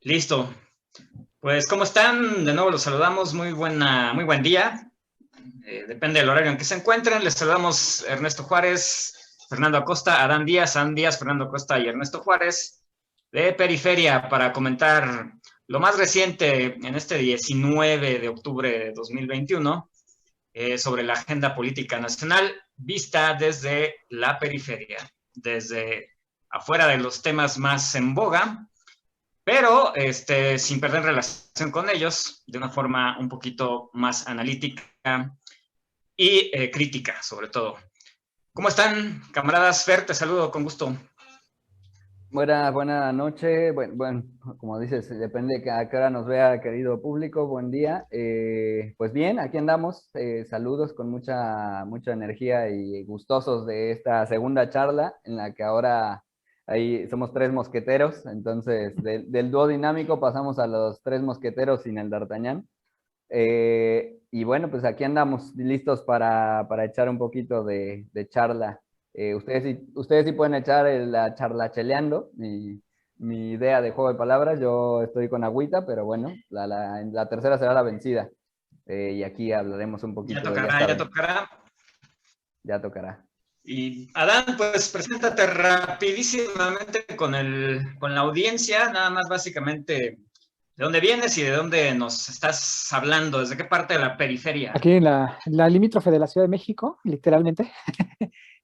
Listo. Pues, ¿cómo están? De nuevo los saludamos. Muy buen día. Depende del horario en que se encuentren. Les saludamos Ernesto Juárez, Fernando Acosta, Adán Díaz, Fernando Acosta y Ernesto Juárez de Periferia para comentar lo más reciente en este 19 de octubre de 2021 sobre la agenda política nacional vista desde la periferia, desde afuera de los temas más en boga, pero sin perder relación con ellos, de una forma un poquito más analítica y crítica, sobre todo. ¿Cómo están, camaradas? Fer, te saludo con gusto. Buena noche. Bueno, como dices, depende de a qué hora nos vea, querido público. Buen día. Pues bien, aquí andamos. Saludos con mucha energía y gustosos de esta segunda charla en la que ahora ahí somos tres mosqueteros. Entonces, del dúo dinámico pasamos a los tres mosqueteros sin el D'Artagnan. Y bueno, pues aquí andamos listos para echar un poquito de charla. Ustedes sí pueden echar la charla cheleando, mi idea de juego de palabras. Yo estoy con agüita, pero bueno, la tercera será la vencida. Y aquí hablaremos un Ya poquito de ya tocará, ya estar, tocará. ya tocará. Y Adán, pues preséntate rapidísimamente con la audiencia, nada más básicamente de dónde vienes y de dónde nos estás hablando, desde qué parte de la periferia. Aquí en la limítrofe de la Ciudad de México, literalmente,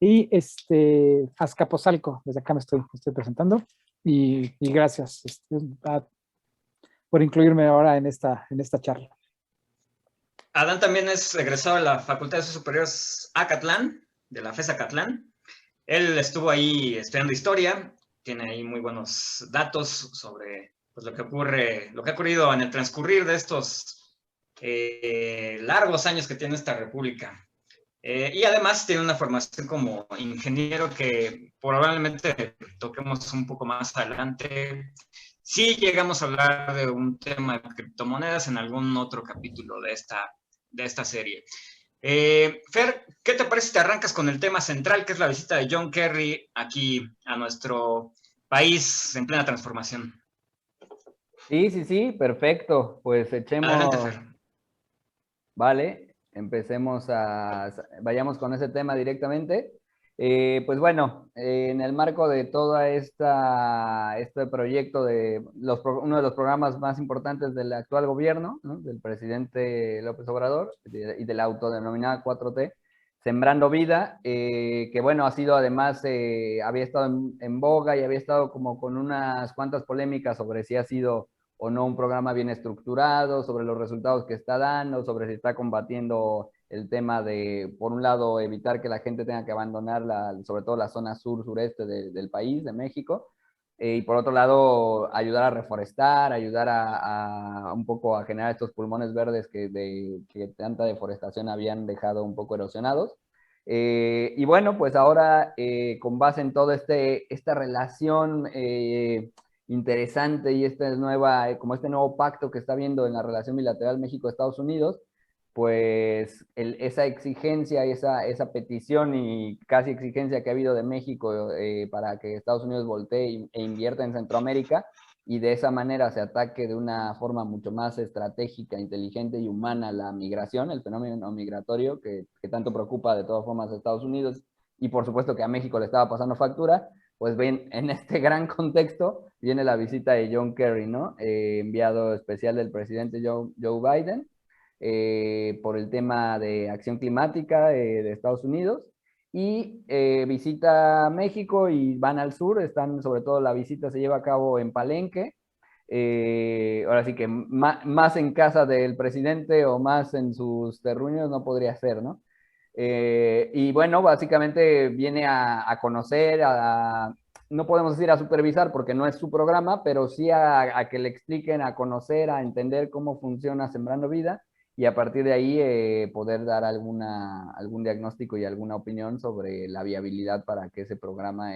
y Azcapotzalco, desde acá me estoy presentando, y gracias por incluirme ahora en esta charla. Adán también es egresado de la Facultad de Estudios Superiores Acatlán, de la FES Acatlán. Él estuvo ahí estudiando historia, tiene ahí muy buenos datos sobre pues, lo que ha ocurrido en el transcurrir de estos largos años que tiene esta república. Y además tiene una formación como ingeniero que probablemente toquemos un poco más adelante. Sí llegamos a hablar de un tema de criptomonedas en algún otro capítulo de esta serie. Fer, ¿qué te parece si te arrancas con el tema central, que es la visita de John Kerry aquí a nuestro país en plena transformación? Sí, perfecto. Pues Adelante, Fer. vale, vayamos con ese tema directamente. Pues bueno, en el marco de toda este proyecto uno de los programas más importantes del actual gobierno, ¿no? Del presidente López Obrador y de la autodenominada 4T, Sembrando Vida, que bueno, ha sido además, había estado en boga y había estado como con unas cuantas polémicas sobre si ha sido o no un programa bien estructurado, sobre los resultados que está dando, sobre si está combatiendo el tema de, por un lado, evitar que la gente tenga que abandonar, sobre todo la zona sur-sureste del país, de México, y por otro lado, ayudar a reforestar, ayudar a un poco a generar estos pulmones verdes que tanta deforestación habían dejado un poco erosionados. Y bueno, pues ahora, con base en toda esta relación interesante y como este nuevo pacto que está viendo en la relación bilateral México-Estados Unidos, pues esa exigencia, esa petición y casi exigencia que ha habido de México para que Estados Unidos voltee e invierta en Centroamérica y de esa manera se ataque de una forma mucho más estratégica, inteligente y humana la migración, el fenómeno migratorio que tanto preocupa de todas formas a Estados Unidos y por supuesto que a México le estaba pasando factura. Pues ven, en este gran contexto viene la visita de John Kerry, ¿no? Enviado especial del presidente Joe Biden, por el tema de acción climática de Estados Unidos, y visita México y van al sur, sobre todo la visita se lleva a cabo en Palenque, ahora sí que más en casa del presidente o más en sus terruños no podría ser, ¿no? Y bueno, básicamente viene a conocer, no podemos decir a supervisar porque no es su programa, pero sí a que le expliquen, a conocer, a entender cómo funciona Sembrando Vida y a partir de ahí poder dar algún diagnóstico y alguna opinión sobre la viabilidad para que ese programa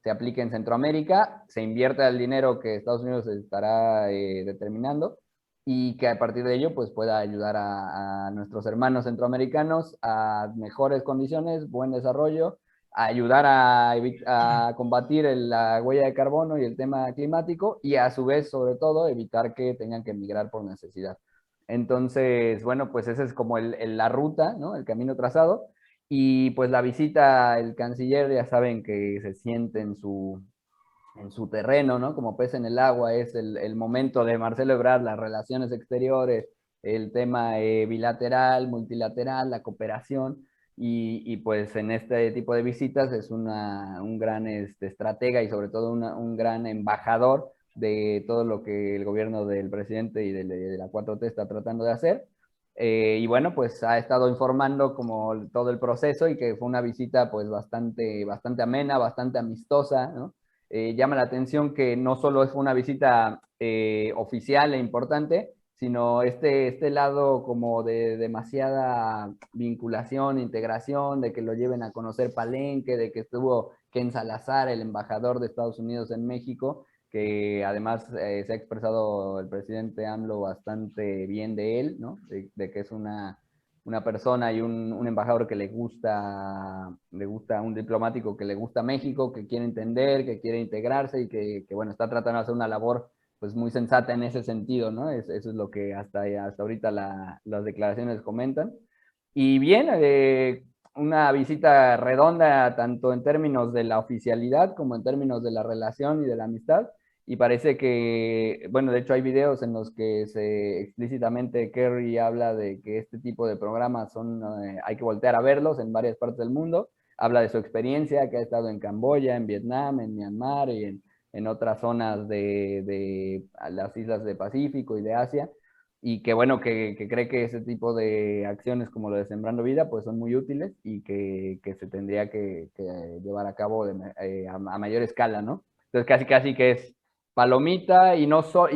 se aplique en Centroamérica, se invierta el dinero que Estados Unidos estará determinando y que a partir de ello pues pueda ayudar a nuestros hermanos centroamericanos a mejores condiciones, buen desarrollo ayudar a combatir la huella de carbono y el tema climático y a su vez, sobre todo, evitar que tengan que emigrar por necesidad. Entonces, bueno, pues esa es como la ruta, ¿no? El camino trazado. Y pues la visita, el canciller, ya saben que se siente en su terreno, ¿no? Como pez en el agua, es el momento de Marcelo Ebrard, las relaciones exteriores, el tema bilateral, multilateral, la cooperación, y pues en este tipo de visitas es un gran estratega y sobre todo un gran embajador de todo lo que el gobierno del presidente y de la 4T está tratando de hacer. Y bueno, pues ha estado informando como todo el proceso y que fue una visita pues bastante amena, bastante amistosa, ¿no? Llama la atención que no solo es una visita oficial e importante, sino este lado como de demasiada vinculación, integración, de que lo lleven a conocer Palenque, de que estuvo Ken Salazar, el embajador de Estados Unidos en México, que además se ha expresado el presidente AMLO bastante bien de él, ¿no? De que es una persona y un embajador que le gusta, un diplomático que le gusta México, que quiere entender, que quiere integrarse y que bueno, está tratando de hacer una labor pues muy sensata en ese sentido, ¿no? Eso es lo que hasta ahorita las declaraciones comentan. Y bien, una visita redonda tanto en términos de la oficialidad como en términos de la relación y de la amistad. Y parece que, bueno, de hecho hay videos en los que explícitamente Kerry habla de que este tipo de programas hay que voltear a verlos en varias partes del mundo. Habla de su experiencia, que ha estado en Camboya, en Vietnam, en Myanmar y en otras zonas de las islas del Pacífico y de Asia. Y que bueno, que cree que ese tipo de acciones como lo de Sembrando Vida, pues son muy útiles y que se tendría que llevar a cabo a mayor escala, ¿no? Entonces casi que es palomita y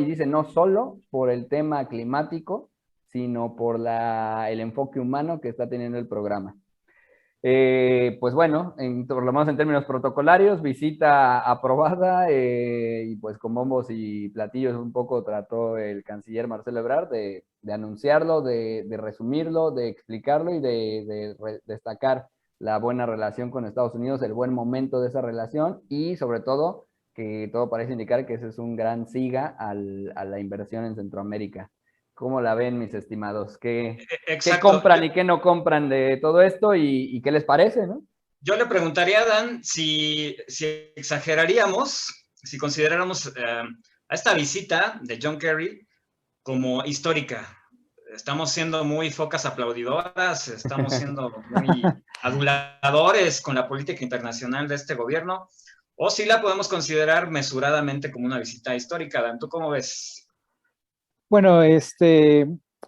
dice no solo por el tema climático, sino por el enfoque humano que está teniendo el programa. Pues bueno, por lo menos en términos protocolarios, visita aprobada y pues con bombos y platillos un poco trató el canciller Marcelo Ebrard de anunciarlo, de resumirlo, de explicarlo y de destacar la buena relación con Estados Unidos, el buen momento de esa relación y sobre todo que todo parece indicar que ese es un gran siga a la inversión en Centroamérica. ¿Cómo la ven, mis estimados? ¿Qué compran y qué no compran de todo esto y qué les parece, no? Yo le preguntaría a Dan si exageraríamos, si consideráramos a esta visita de John Kerry como histórica. Estamos siendo muy focas aplaudidoras, estamos siendo muy aduladores con la política internacional de este gobierno, o si la podemos considerar mesuradamente como una visita histórica. Dan, ¿tú cómo ves? Bueno,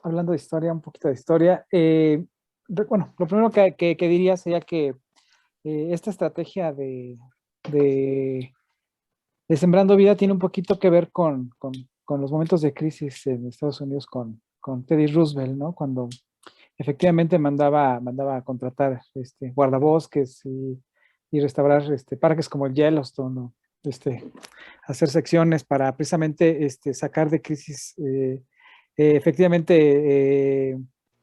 hablando de historia, un poquito de historia, bueno, lo primero que diría sería que esta estrategia de Sembrando Vida tiene un poquito que ver con los momentos de crisis en Estados Unidos con Teddy Roosevelt, ¿no? Cuando efectivamente mandaba a contratar guardabosques y restaurar parques como el Yellowstone, ¿no? Hacer secciones para precisamente sacar de crisis efectivamente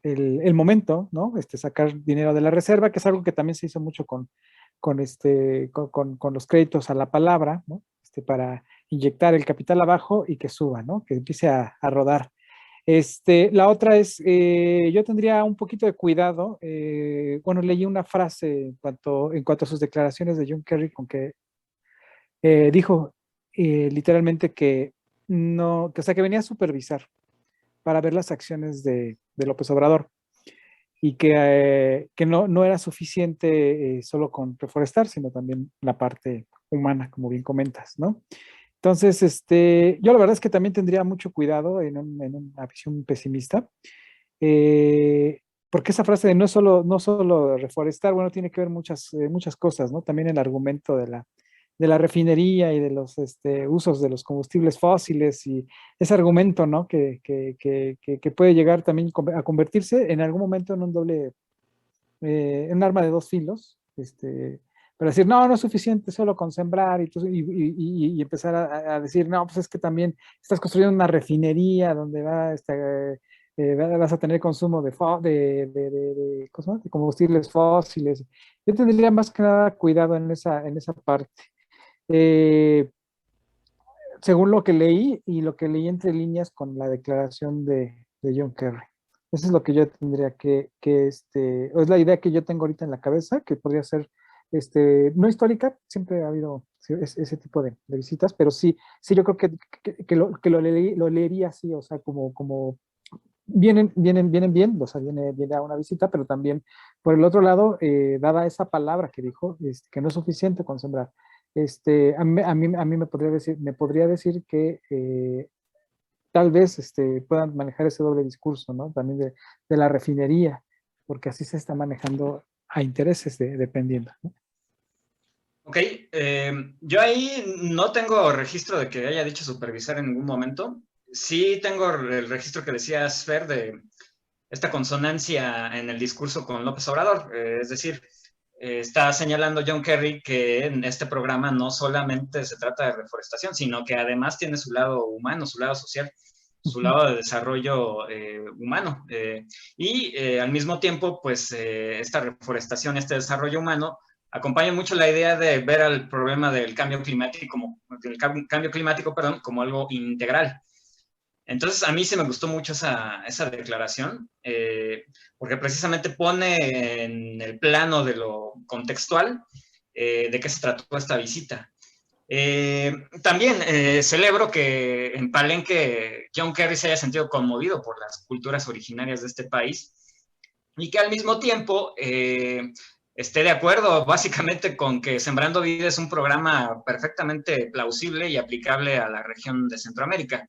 el momento, ¿no? Sacar dinero de la reserva, que es algo que también se hizo mucho con los créditos a la palabra, ¿no? Para inyectar el capital abajo y que suba, ¿no? Que empiece a rodar. La otra es, yo tendría un poquito de cuidado. Bueno, leí una frase en cuanto a sus declaraciones de John Kerry, con que dijo literalmente que no, o sea, que venía a supervisar para ver las acciones de López Obrador y que no era suficiente solo con reforestar, sino también la parte humana, como bien comentas, ¿no? Entonces, yo la verdad es que también tendría mucho cuidado en una visión pesimista, porque esa frase de no solo reforestar, bueno, tiene que ver muchas cosas, ¿no? También el argumento de la refinería y de los usos de los combustibles fósiles y ese argumento, ¿no? Que puede llegar también a convertirse en algún momento en en un arma de dos filos, para decir, no es suficiente solo con sembrar y empezar a decir, no, pues es que también estás construyendo una refinería donde vas a tener consumo de combustibles fósiles Yo tendría más que nada cuidado en esa parte. Eh, Según lo que leí y lo que leí entre líneas con la declaración de John Kerry. Eso es lo que yo tendría o es la idea que yo tengo ahorita en la cabeza, que podría ser, no histórica, siempre ha habido ese tipo de visitas, pero sí, sí, yo creo lo leería así, o sea, como vienen bien, o sea, viene a una visita, pero también, por el otro lado, dada esa palabra que dijo, que no es suficiente con sembrar, a mí me podría decir que tal vez puedan manejar ese doble discurso, ¿no? También de la refinería, porque así se está manejando a intereses dependiendo, ¿no? Ok, yo ahí no tengo registro de que haya dicho supervisar en ningún momento. Sí tengo el registro que decías, Fer, de esta consonancia en el discurso con López Obrador. Es decir, está señalando John Kerry que en este programa no solamente se trata de reforestación, sino que además tiene su lado humano, su lado social, su lado de desarrollo humano. Al mismo tiempo, pues esta reforestación, este desarrollo humano, acompaña mucho la idea de ver al problema del cambio climático como algo integral. Entonces, a mí sí me gustó mucho esa declaración, porque precisamente pone en el plano de lo contextual de qué se trató esta visita. También celebro que en Palenque John Kerry se haya sentido conmovido por las culturas originarias de este país y que al mismo tiempo esté de acuerdo básicamente con que Sembrando Vida es un programa perfectamente plausible y aplicable a la región de Centroamérica.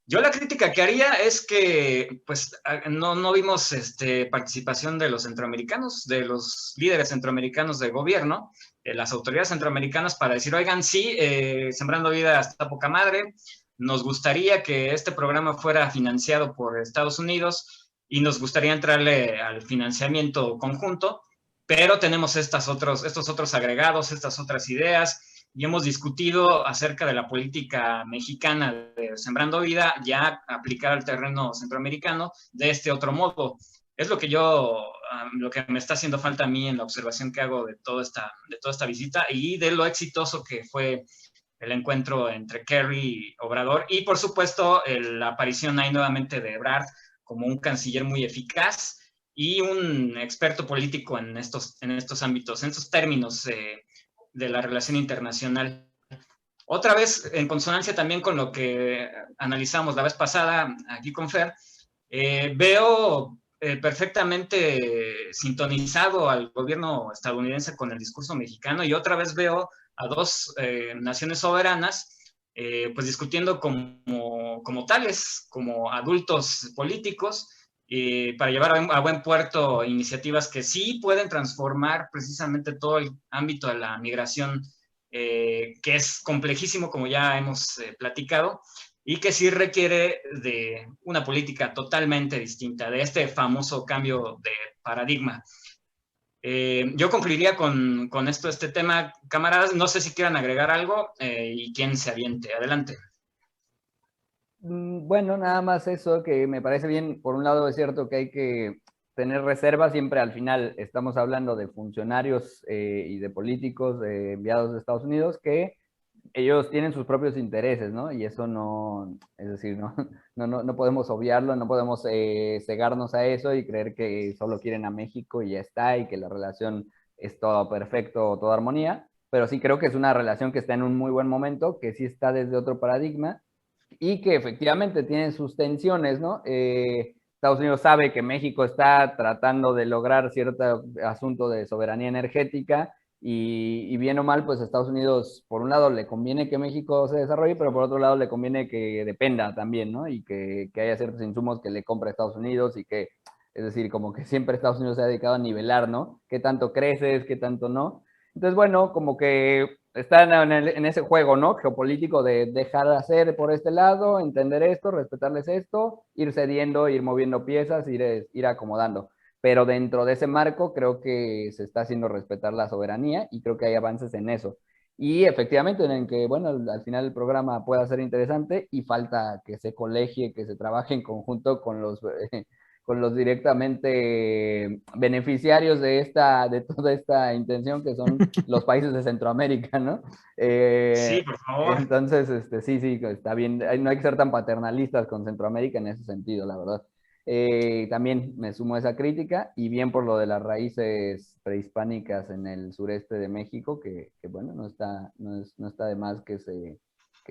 Yo la crítica que haría es que pues no vimos participación de los centroamericanos, de los líderes centroamericanos de gobierno, de las autoridades centroamericanas para decir, oigan, sí, Sembrando Vida está poca madre, nos gustaría que este programa fuera financiado por Estados Unidos y nos gustaría entrarle al financiamiento conjunto, pero tenemos estos otros agregados, estas otras ideas, y hemos discutido acerca de la política mexicana de Sembrando Vida ya aplicada al terreno centroamericano de este otro modo. Es lo que me está haciendo falta a mí en la observación que hago de toda esta visita y de lo exitoso que fue el encuentro entre Kerry y Obrador y por supuesto la aparición ahí nuevamente de Ebrard como un canciller muy eficaz y un experto político en estos ámbitos, en estos términos de la relación internacional. Otra vez, en consonancia también con lo que analizamos la vez pasada aquí con Fer, veo perfectamente sintonizado al gobierno estadounidense con el discurso mexicano y otra vez veo a dos naciones soberanas pues discutiendo como tales, como adultos políticos, para llevar a buen puerto iniciativas que sí pueden transformar precisamente todo el ámbito de la migración, que es complejísimo, como ya hemos platicado, y que sí requiere de una política totalmente distinta, de este famoso cambio de paradigma. Yo concluiría con este tema, camaradas. No sé si quieran agregar algo y quién se aviente. Adelante. Bueno, nada más eso que me parece bien. Por un lado es cierto que hay que tener reservas, siempre al final estamos hablando de funcionarios y de políticos enviados de Estados Unidos que ellos tienen sus propios intereses, ¿no? Y eso no, es decir, no, no podemos obviarlo, no podemos cegarnos a eso y creer que solo quieren a México y ya está, y que la relación es todo perfecto, toda armonía, pero sí creo que es una relación que está en un muy buen momento, que sí está desde otro paradigma y que efectivamente tiene sus tensiones, ¿no? Estados Unidos sabe que México está tratando de lograr cierto asunto de soberanía energética y bien o mal, pues a Estados Unidos, por un lado, le conviene que México se desarrolle, pero por otro lado le conviene que dependa también, ¿no? Y que haya ciertos insumos que le compra Estados Unidos y que, es decir, como que siempre Estados Unidos se ha dedicado a nivelar, ¿no? ¿Qué tanto creces, qué tanto no? Entonces, bueno, como que están en ese juego, ¿no? Geopolítico de dejar de hacer por este lado, entender esto, respetarles esto, ir cediendo, ir moviendo piezas, ir acomodando. Pero dentro de ese marco creo que se está haciendo respetar la soberanía y creo que hay avances en eso. Y efectivamente en que, bueno, al final el programa pueda ser interesante y falta que se colegie, que se trabaje en conjunto con con los directamente beneficiarios de toda esta intención, que son los países de Centroamérica, ¿no? Sí, por favor. Entonces, sí, está bien. No hay que ser tan paternalistas con Centroamérica en ese sentido, la verdad. También me sumo a esa crítica, y bien por lo de las raíces prehispánicas en el sureste de México, que bueno, no está de más que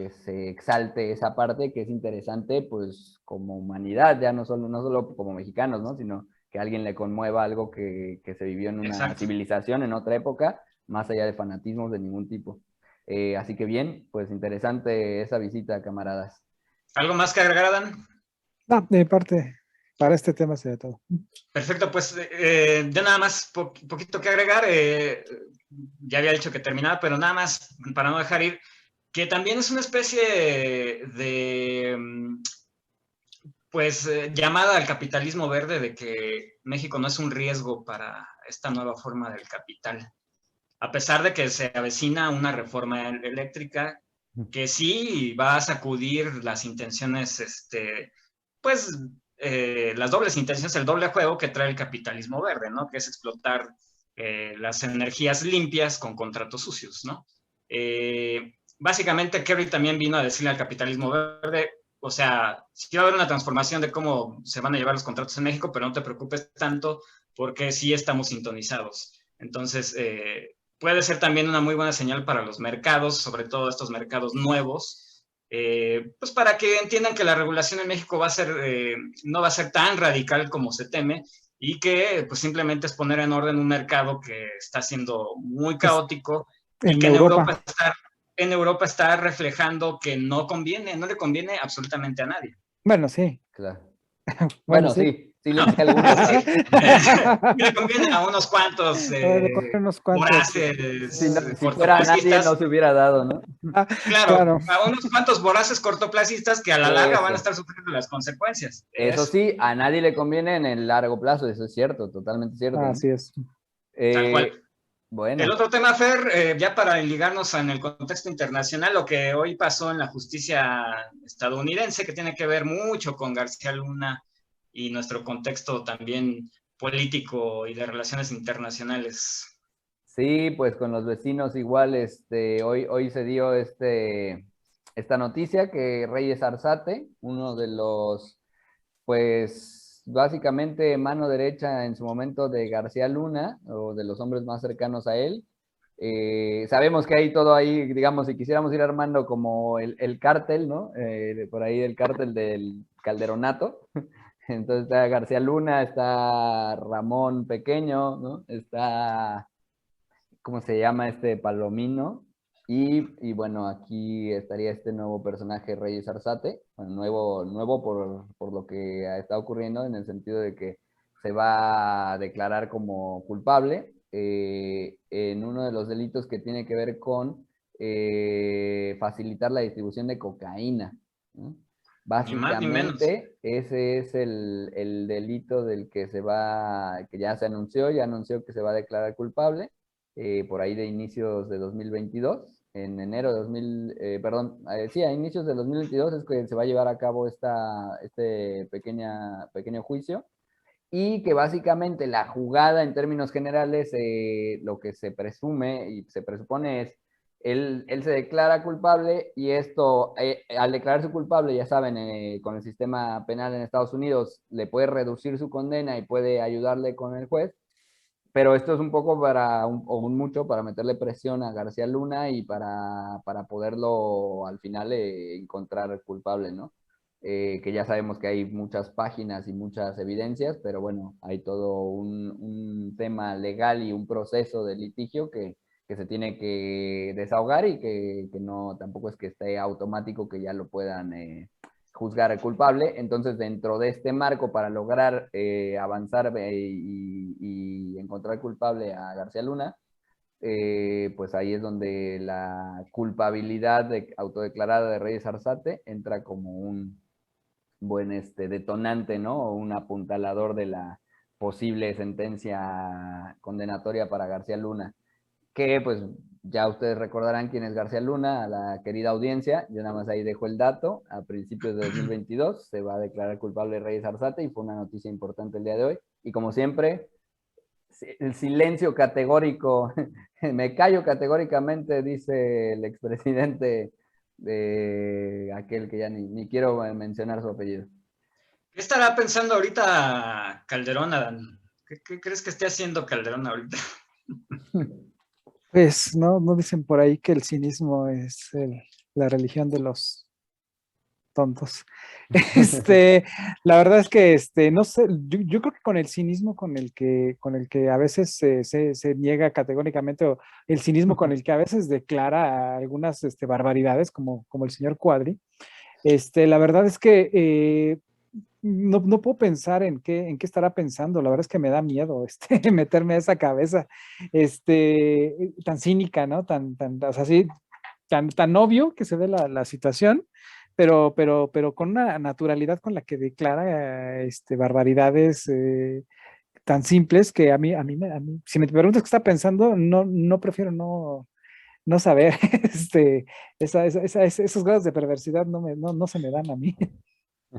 se exalte esa parte, que es interesante, pues como humanidad, ya no solo como mexicanos, ¿no? Sino que a alguien le conmueva algo que se vivió en una Exacto. civilización, en otra época, más allá de fanatismos de ningún tipo. Así que bien, pues interesante esa visita, camaradas. ¿Algo más que agregar, Adán? No, de mi parte, para este tema sería todo. Perfecto, pues ya nada más poquito que agregar. Ya había dicho que terminaba, pero nada más para no dejar ir, que también es una especie de pues llamada al capitalismo verde, de que México no es un riesgo para esta nueva forma del capital, a pesar de que se avecina una reforma eléctrica que sí va a sacudir las intenciones, pues las dobles intenciones, el doble juego que trae el capitalismo verde, ¿no? Que es explotar las energías limpias con contratos sucios, ¿no? Básicamente Kerry también vino a decirle al capitalismo verde, o sea, sí va a haber una transformación de cómo se van a llevar los contratos en México, pero no te preocupes tanto porque sí estamos sintonizados. Entonces, puede ser también una muy buena señal para los mercados, sobre todo estos mercados nuevos, pues para que entiendan que la regulación en México no va a ser tan radical como se teme, y que pues simplemente es poner en orden un mercado que está siendo muy caótico y En que Europa. en Europa está reflejando que no le conviene absolutamente a nadie. Bueno, sí. Claro. Bueno, Bueno, sí. sí le sé algunos. Sí, le conviene a unos cuantos Con unos cuantos. voraces Si fuera a nadie, no cortoplacistas. se hubiera dado, ¿no? Claro, Claro, a unos cuantos voraces cortoplacistas que a la larga van a Eso. estar sufriendo las consecuencias de Eso eso. sí, a nadie le conviene en el largo plazo, eso es cierto, totalmente cierto, ¿no? así es. Tal cual. El Bueno, otro tema, Fer, ya para ligarnos en el contexto internacional, lo que hoy pasó en la justicia estadounidense, que tiene que ver mucho con García Luna y nuestro contexto también político y de relaciones internacionales. sí, pues con los vecinos igual, hoy se dio esta noticia que Reyes Arzate, uno de los, pues básicamente mano derecha en su momento de García Luna, o de los hombres más cercanos a él. Sabemos que hay todo ahí, digamos, si quisiéramos ir armando como el cártel, ¿no? Por ahí el cártel del Calderonato. Entonces está García Luna, está Ramón Pequeño, ¿no? Está, ¿cómo se llama este Palomino? Y bueno, aquí estaría este nuevo personaje, Reyes Arzate, bueno, nuevo por lo que está ocurriendo, en el sentido de que se va a declarar como culpable en uno de los delitos que tiene que ver con facilitar la distribución de cocaína, ¿no? Ni más ni menos. Básicamente, ese es el delito del que que ya anunció que se va a declarar culpable por ahí de inicios de 2022, en enero de perdón, sí, a inicios de 2022 es que se va a llevar a cabo este pequeño juicio, y que básicamente la jugada en términos generales, lo que se presume y se presupone es, él se declara culpable, y esto, al declararse culpable, ya saben, con el sistema penal en Estados Unidos, le puede reducir su condena y puede ayudarle con el juez, pero esto es un poco o un mucho para meterle presión a García Luna y para poderlo al final encontrar culpable, ¿no? Que ya sabemos que hay muchas páginas y muchas evidencias, pero bueno, hay todo un tema legal y un proceso de litigio que se tiene que desahogar, y que no, tampoco es que esté automático que ya lo puedan juzgar culpable. Entonces, dentro de este marco, para lograr avanzar y encontrar culpable a García Luna, pues ahí es donde la culpabilidad autodeclarada de Reyes Arzate entra como un buen detonante, ¿no? O un apuntalador de la posible sentencia condenatoria para García Luna, que pues Ya ustedes recordarán quién es García Luna, a la querida audiencia. Yo nada más ahí dejo el dato. A principios de 2022 se va a declarar culpable Reyes Arzate y fue una noticia importante el día de hoy. Y como siempre, el silencio categórico, me callo categóricamente, dice el expresidente de aquel que ya ni quiero mencionar su apellido. ¿Qué estará pensando ahorita Calderón, Adán? ¿Qué crees que esté haciendo Calderón ahorita? Pues no dicen por ahí que el cinismo es la religión de los tontos. La verdad es que no sé, yo creo que con el cinismo con el que a veces se niega categóricamente, o el cinismo con el que a veces declara algunas barbaridades, como el señor Cuadri, la verdad es que no puedo pensar en qué estará pensando. La verdad es que me da miedo meterme a esa cabeza tan cínica, ¿no? O sea, sí, tan obvio que se ve la situación, pero con una naturalidad con la que declara barbaridades tan simples que a mí, si me preguntas qué está pensando, no prefiero no saber. Esos grados de perversidad no se me dan a mí.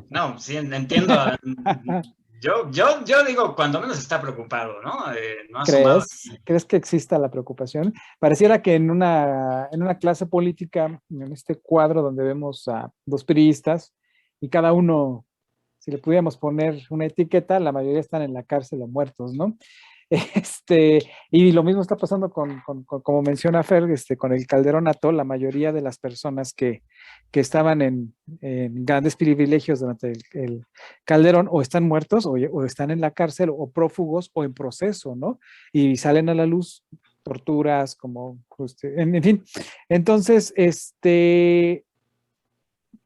No, sí, entiendo. Yo digo, cuando menos está preocupado, ¿no? No ha asomado. ¿Crees que exista la preocupación? Pareciera que en una clase política, en este cuadro donde vemos a dos priistas y cada uno, si le pudiéramos poner una etiqueta, la mayoría están en la cárcel o muertos, ¿no? Y lo mismo está pasando como menciona Fer, con el Calderonato. La mayoría de las personas que estaban en grandes privilegios durante el Calderón o están muertos o están en la cárcel o prófugos o en proceso, ¿no? Y salen a la luz torturas, en fin. Entonces,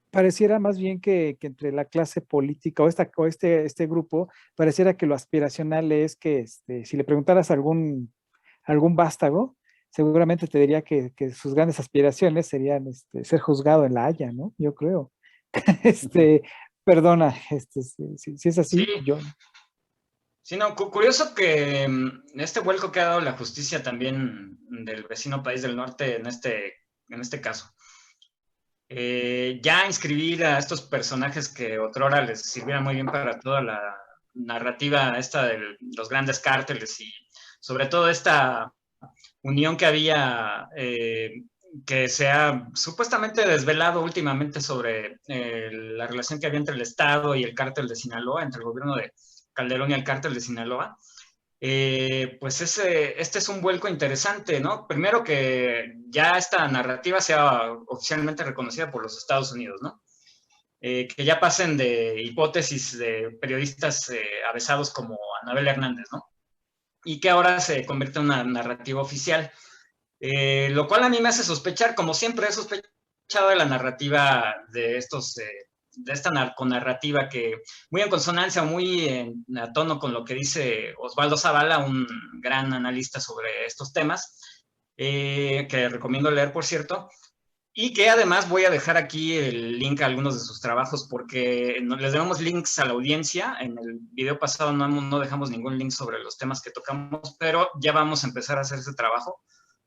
pareciera más bien que entre la clase política o este grupo, pareciera que lo aspiracional es que si le preguntaras a algún vástago, seguramente te diría que sus grandes aspiraciones serían ser juzgado en La Haya, ¿no? Yo creo. Perdona, si es Sí, así, yo. sí, no, curioso que este vuelco que ha dado la justicia también del vecino país del norte en este caso. Ya inscribir a estos personajes que otrora les sirvieran muy bien para toda la narrativa esta de los grandes cárteles y sobre todo esta unión que había, que se ha supuestamente desvelado últimamente sobre la relación que había entre el Estado y el cártel de Sinaloa, entre el gobierno de Calderón y el cártel de Sinaloa. Pues este es un vuelco interesante, ¿no? Primero que ya esta narrativa sea oficialmente reconocida por los Estados Unidos, ¿no? Que ya pasen de hipótesis de periodistas avesados como Anabel Hernández, ¿no? Y que ahora se convierte en una narrativa oficial, lo cual a mí me hace sospechar, como siempre he sospechado de la narrativa de de esta narconarrativa que muy en consonancia, muy a tono con lo que dice Osvaldo Zavala, un gran analista sobre estos temas, que recomiendo leer, por cierto, y que además voy a dejar aquí el link a algunos de sus trabajos porque les damos links a la audiencia. En el video pasado no dejamos ningún link sobre los temas que tocamos, pero ya vamos a empezar a hacer ese trabajo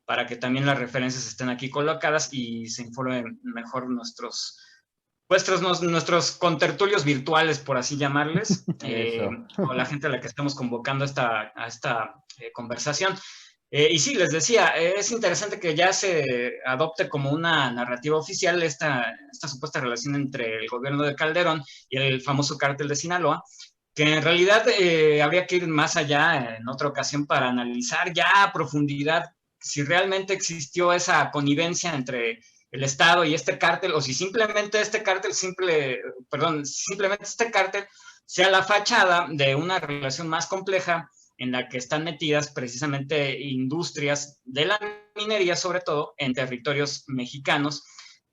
para que también las referencias estén aquí colocadas y se informen mejor nuestros contertulios virtuales, por así llamarles, o la gente a la que estamos convocando a esta conversación. Y sí, les decía, es interesante que ya se adopte como una narrativa oficial esta supuesta relación entre el gobierno de Calderón y el famoso cártel de Sinaloa, que en realidad habría que ir más allá en otra ocasión para analizar ya a profundidad si realmente existió esa connivencia entre el Estado y este cártel, o si simplemente simplemente este cártel sea la fachada de una relación más compleja en la que están metidas precisamente industrias de la minería, sobre todo en territorios mexicanos,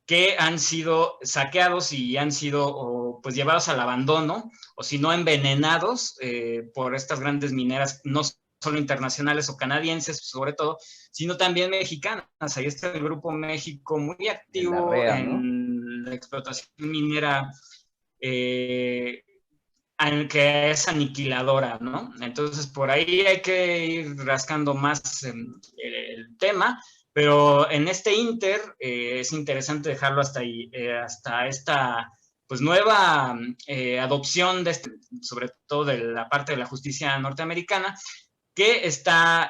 que han sido saqueados y han sido pues llevados al abandono, o si no envenenados por estas grandes mineras, no solo internacionales o canadienses, sobre todo, sino también mexicanas. Ahí está el Grupo México muy activo REA, ¿no? en la explotación minera, que es aniquiladora, ¿no? Entonces, por ahí hay que ir rascando más el tema, Pero en este inter es interesante dejarlo hasta ahí, hasta esta pues nueva adopción de sobre todo de la parte de la justicia norteamericana, que está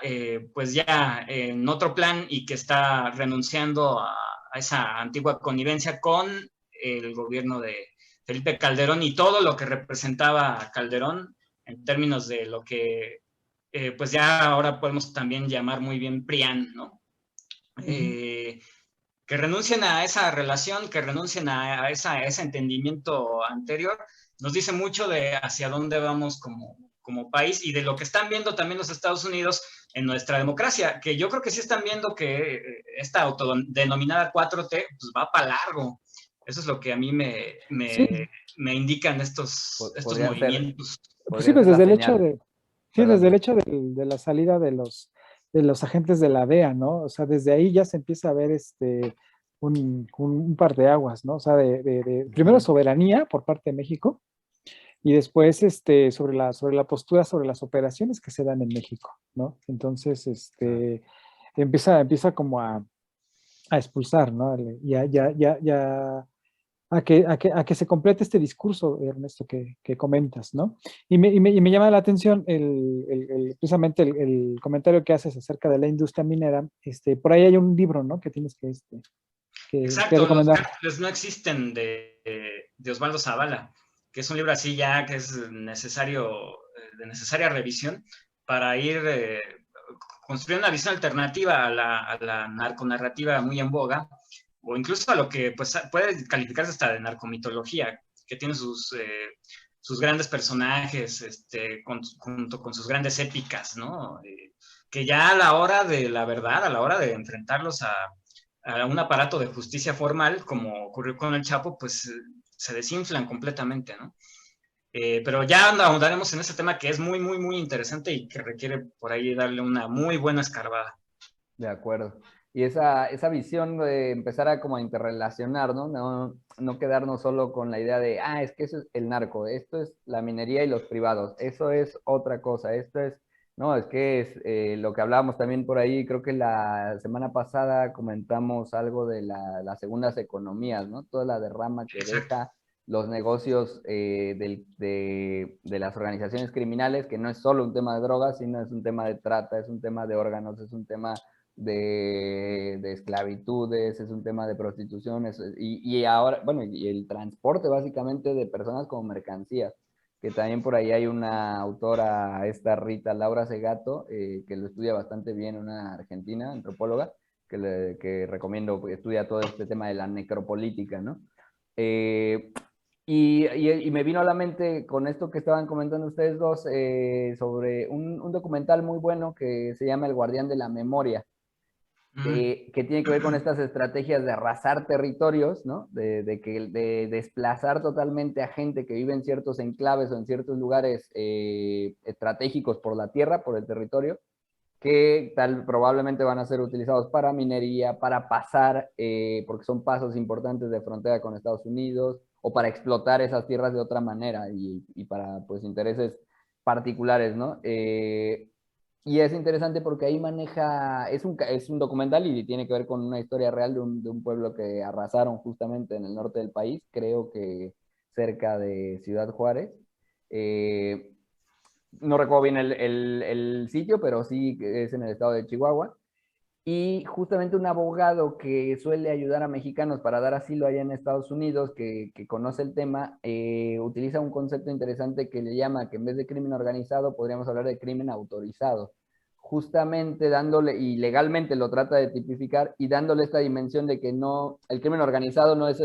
pues ya en otro plan y que está renunciando a esa antigua connivencia con el gobierno de Felipe Calderón y todo lo que representaba Calderón en términos de lo que pues ya ahora podemos también llamar muy bien PRIAN, ¿no? Que renuncien a esa relación, que renuncien a ese entendimiento anterior, nos dice mucho de hacia dónde vamos como país y de lo que están viendo también los Estados Unidos en nuestra democracia, que yo creo que sí están viendo que esta autodenominada 4T pues va para largo. Eso es lo que a mí Sí, me indican estos movimientos. pues sí, podría ser pues la desde el hecho señal. de, sí, Perdón, desde el perdón. hecho de la salida de los agentes de la DEA, ¿no? O sea, desde ahí ya se empieza a ver un parteaguas, ¿no? O sea, primero soberanía por parte de México y después sobre la postura sobre las operaciones que se dan en México, ¿no? Entonces, empieza como a expulsar, ¿no? A que se complete este discurso, Ernesto, que comentas, ¿no? Y me llama la atención precisamente el comentario que haces acerca de la industria minera. Por ahí hay un libro, ¿no? Que tienes que Exacto, los recomendar. cárteles no existen de Osvaldo Zavala, que es un libro así ya que es necesario, de necesaria revisión para ir construyendo una visión alternativa a la narconarrativa muy en boga, o incluso a lo que pues, puede calificarse hasta de narcomitología, que tiene sus grandes personajes, junto con sus grandes épicas, ¿no? Que ya a la hora de la verdad, a la hora de enfrentarlos a un aparato de justicia formal, como ocurrió con el Chapo, pues se desinflan completamente, ¿no? Pero ya ahondaremos en ese tema que es muy, muy, muy interesante y que requiere por ahí darle una muy buena escarbada. De acuerdo. Y esa visión de empezar a como a interrelacionar, ¿no? No quedarnos solo con la idea de, es que eso es el narco, esto es la minería y los privados, eso es otra cosa, esto es, no, es que es lo que hablábamos también por ahí, creo que la semana pasada comentamos algo de las segundas economías, ¿no? Toda la derrama que Exacto. deja los negocios de las organizaciones criminales, que no es solo un tema de drogas, sino es un tema de trata, es un tema de órganos, es un tema de esclavitudes, es un tema de prostitución, y ahora, bueno, y el transporte básicamente de personas como mercancías, que también por ahí hay una autora, esta Rita Laura Segato, que lo estudia bastante bien, una argentina, antropóloga, que recomiendo, porque estudia todo este tema de la necropolítica, ¿no? Y me vino a la mente con esto que estaban comentando ustedes dos sobre un documental muy bueno que se llama El Guardián de la Memoria, que tiene que ver con estas estrategias de arrasar territorios, ¿no? De desplazar totalmente a gente que vive en ciertos enclaves o en ciertos lugares estratégicos por la tierra, por el territorio, que probablemente van a ser utilizados para minería, para pasar, porque son pasos importantes de frontera con Estados Unidos, o para explotar esas tierras de otra manera y para pues intereses particulares, ¿no? Y es interesante porque ahí maneja, es un documental y tiene que ver con una historia real de un pueblo que arrasaron justamente en el norte del país, creo que cerca de Ciudad Juárez. Eh, no recuerdo bien el sitio, pero sí es en el estado de Chihuahua. Y justamente un abogado que suele ayudar a mexicanos para dar asilo allá en Estados Unidos, que conoce el tema, utiliza un concepto interesante que le llama que en vez de crimen organizado podríamos hablar de crimen autorizado, justamente dándole, y legalmente lo trata de tipificar, y dándole esta dimensión de que no, el crimen organizado no es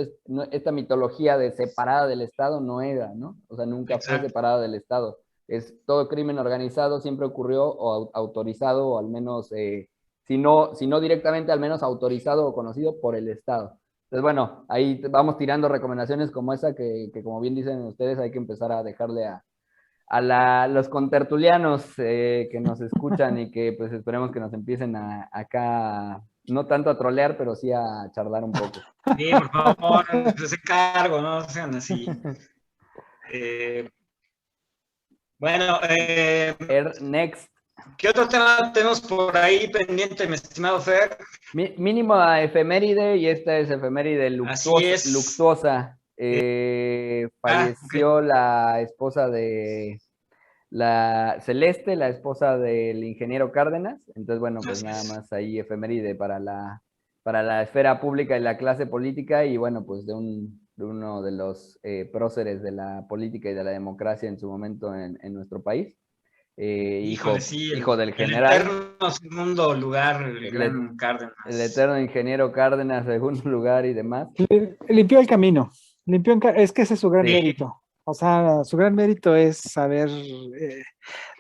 esta mitología de separada del Estado, no era, ¿no? O sea, nunca fue Exacto. separada del Estado. Es todo crimen organizado, siempre ocurrió o autorizado, o al menos si no directamente, al menos autorizado o conocido por el Estado. Entonces, bueno, ahí vamos tirando recomendaciones como esa que como bien dicen ustedes, hay que empezar a dejarle a los contertulianos que nos escuchan y que pues esperemos que nos empiecen acá, no tanto a trolear, pero sí a charlar un poco. Sí, por favor, se cargo, no sean así. Bueno, Next. ¿Qué otro tema tenemos por ahí pendiente, mi estimado Fer? Mínimo efeméride, y esta es efeméride Así es. luctuosa. Ok. Falleció la esposa de la Celeste, la esposa del ingeniero Cárdenas. Entonces, bueno, pues Así nada es. más ahí efeméride para la esfera pública y la clase política, y bueno, pues de uno de los próceres de la política y de la democracia en su momento en nuestro país. Híjole, sí, Hijo del el general, eterno segundo lugar, el el, gran el Cárdenas. eterno ingeniero Cárdenas, segundo lugar y demás. Limpió el camino. Es que ese es su gran Sí. mérito. O sea, su gran mérito es saber,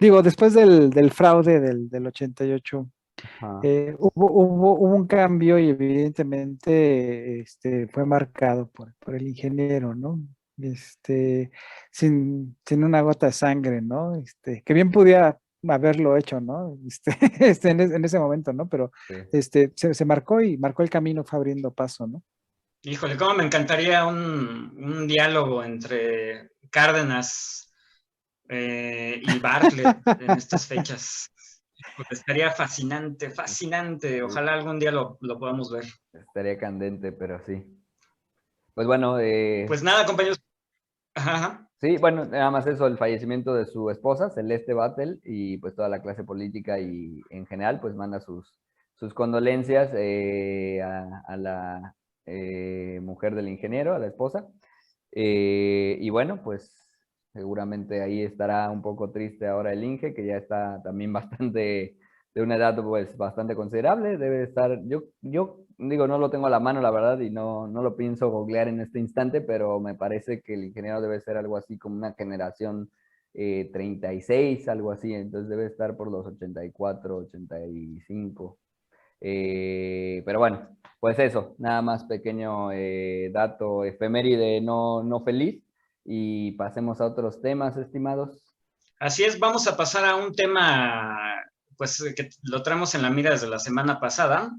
digo, después del fraude del 88, Ajá. hubo un cambio y evidentemente fue marcado por el ingeniero, ¿no? Sin una gota de sangre, ¿no? Que bien pudiera haberlo hecho, ¿no? En ese momento, ¿no? Pero Sí. se marcó y marcó el camino, fue abriendo paso, ¿no? Híjole, cómo me encantaría un diálogo entre Cárdenas y Bartlett en estas fechas. Porque estaría fascinante, fascinante. Sí, Ojalá algún día lo podamos ver. estaría candente, pero sí. Pues bueno, Pues nada, compañeros. Ajá, ajá. sí, bueno, nada más eso, el fallecimiento de su esposa, Celeste Battle, y pues toda la clase política y en general, pues manda sus condolencias a la mujer del ingeniero, a la esposa. Y bueno, pues seguramente ahí estará un poco triste ahora el Inge, que ya está también bastante, de una edad pues bastante considerable, debe estar, yo digo, no lo tengo a la mano la verdad y no lo pienso googlear en este instante, pero me parece que el ingeniero debe ser algo así como una generación 36, algo así, entonces debe estar por los 84, 85. Pero bueno, pues eso, nada más pequeño dato efeméride no feliz, y pasemos a otros temas, estimados. Así es, vamos a pasar a un tema, pues que lo traemos en la mira desde la semana pasada.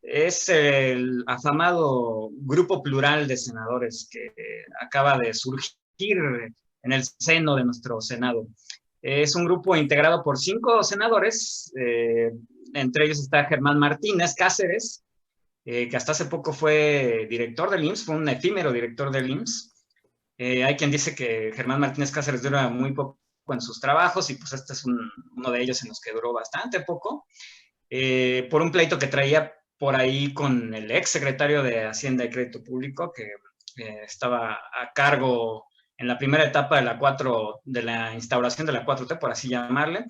Es el afamado Grupo Plural de Senadores que acaba de surgir en el seno de nuestro Senado. Es un grupo integrado por 5 senadores, entre ellos está Germán Martínez Cáceres, que hasta hace poco fue director del IMSS, fue un efímero director del IMSS. Hay quien dice que Germán Martínez Cáceres dura muy poco en sus trabajos y pues este es uno de ellos en los que duró bastante poco, por un pleito que traía por ahí con el ex secretario de Hacienda y Crédito Público, que estaba a cargo en la primera etapa de la 4, de la instauración de la 4T, por así llamarle.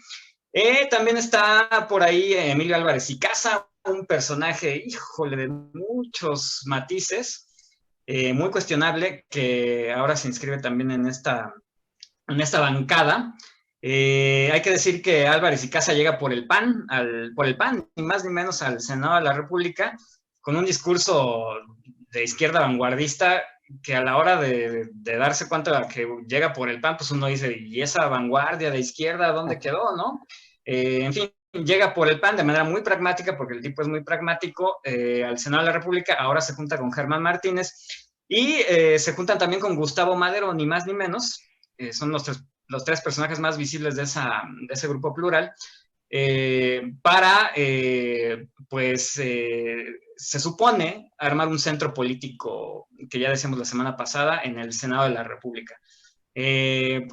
También está por ahí Emilio Álvarez y Casa, un personaje, híjole, de muchos matices, muy cuestionable, que ahora se inscribe también en esta bancada. Hay que decir que Álvarez y Casa llega por el PAN, ni más ni menos al Senado de la República, con un discurso de izquierda vanguardista que a la hora de darse cuenta de que llega por el PAN, pues uno dice, ¿y esa vanguardia de izquierda dónde quedó, no? En fin, llega por el PAN de manera muy pragmática, porque el tipo es muy pragmático, al Senado de la República, ahora se junta con Germán Martínez, y se juntan también con Gustavo Madero, ni más ni menos, son los tres personajes más visibles de ese grupo plural, para, pues, se supone armar un centro político que ya decíamos la semana pasada en el Senado de la República.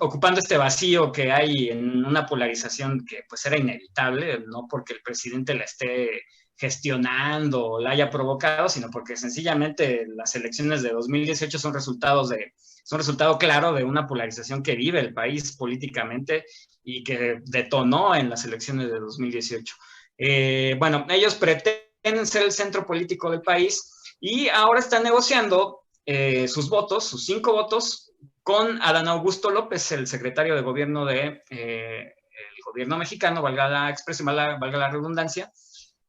Ocupando este vacío que hay en una polarización que pues era inevitable, no porque el presidente la esté gestionando o la haya provocado, sino porque sencillamente las elecciones de 2018 son resultado claro de una polarización que vive el país políticamente y que detonó en las elecciones de 2018. Bueno, ellos pretenden ser el centro político del país y ahora están negociando sus votos, sus 5 votos, con Adán Augusto López, el secretario de gobierno del gobierno mexicano, valga la expresión, valga la redundancia.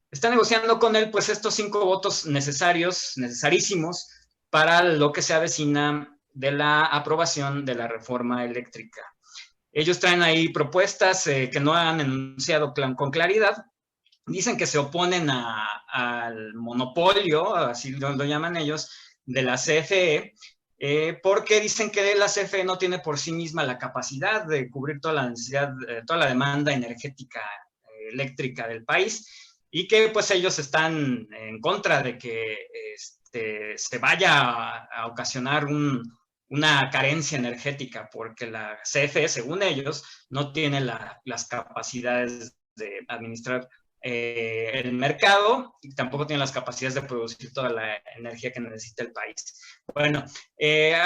Está negociando con él pues estos 5 votos necesarísimos para lo que se avecina de la aprobación de la reforma eléctrica. Ellos traen ahí propuestas que no han enunciado con claridad. Dicen que se oponen al monopolio, así lo llaman ellos, de la CFE, porque dicen que la CFE no tiene por sí misma la capacidad de cubrir toda la necesidad, toda la demanda energética eléctrica del país, y que pues ellos están en contra de que se vaya a ocasionar una carencia energética, porque la CFE, según ellos, no tiene las capacidades de administrar el mercado y tampoco tiene las capacidades de producir toda la energía que necesita el país. Bueno,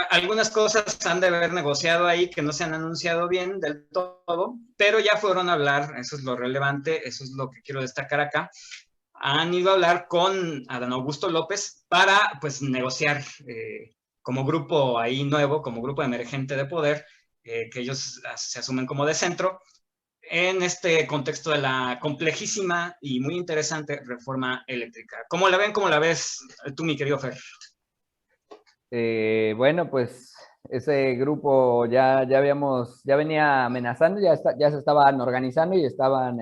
algunas cosas han de haber negociado ahí que no se han anunciado bien del todo, pero ya fueron a hablar, eso es lo relevante, eso es lo que quiero destacar acá. Han ido a hablar con Adán Augusto López para pues negociar como grupo ahí nuevo, como grupo emergente de poder, que ellos se asumen como de centro, en este contexto de la complejísima y muy interesante reforma eléctrica. ¿Cómo la ven? ¿Cómo la ves tú, mi querido Fer? Bueno, pues ese grupo ya venía amenazando, ya se estaban organizando y estaban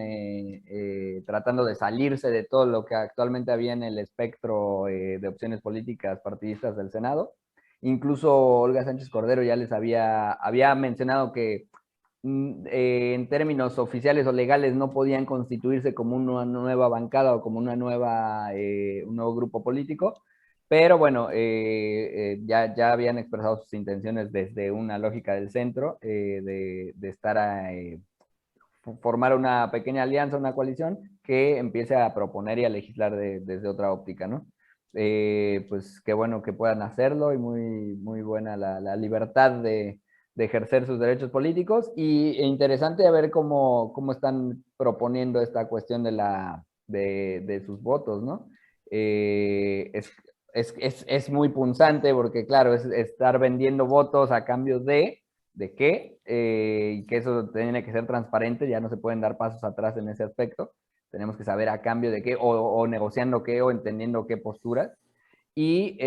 tratando de salirse de todo lo que actualmente había en el espectro de opciones políticas partidistas del Senado. Incluso Olga Sánchez Cordero ya les había mencionado que en términos oficiales o legales no podían constituirse como una nueva bancada o como un nuevo grupo político, pero bueno, ya habían expresado sus intenciones desde una lógica del centro de estar formar una pequeña alianza, una coalición que empiece a proponer y a legislar desde otra óptica, ¿no? Pues qué bueno que puedan hacerlo y muy buena la libertad de ejercer sus derechos políticos e interesante ver cómo están proponiendo esta cuestión de sus votos, ¿no? Es muy punzante porque, claro, es estar vendiendo votos a cambio ¿de qué? Y que eso tiene que ser transparente, ya no se pueden dar pasos atrás en ese aspecto. Tenemos que saber a cambio de qué, o negociando qué, o entendiendo qué posturas. Y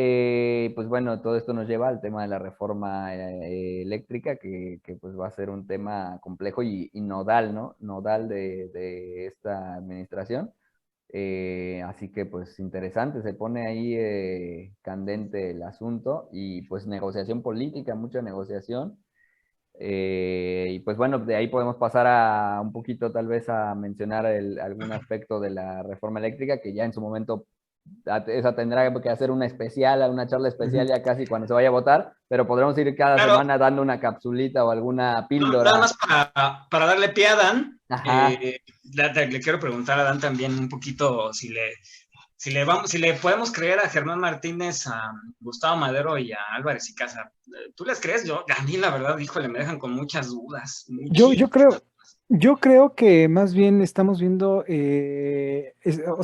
pues bueno, todo esto nos lleva al tema de la reforma eléctrica, que pues va a ser un tema complejo y nodal, ¿no? Nodal de esta administración. Así que pues interesante, se pone ahí candente el asunto y pues negociación política, mucha negociación. Y pues bueno, de ahí podemos pasar a un poquito tal vez a mencionar algún aspecto de la reforma eléctrica que ya en su momento esa tendrá que hacer una charla especial ya casi cuando se vaya a votar, pero podremos ir cada semana dando una capsulita o alguna píldora. Nada más para darle pie a Dan, le quiero preguntar a Dan también un poquito si le podemos creer a Germán Martínez, a Gustavo Madero y a Álvarez y Casa. ¿Tú les crees? A mí la verdad, híjole, me dejan con muchas dudas. Yo creo que más bien estamos viendo, o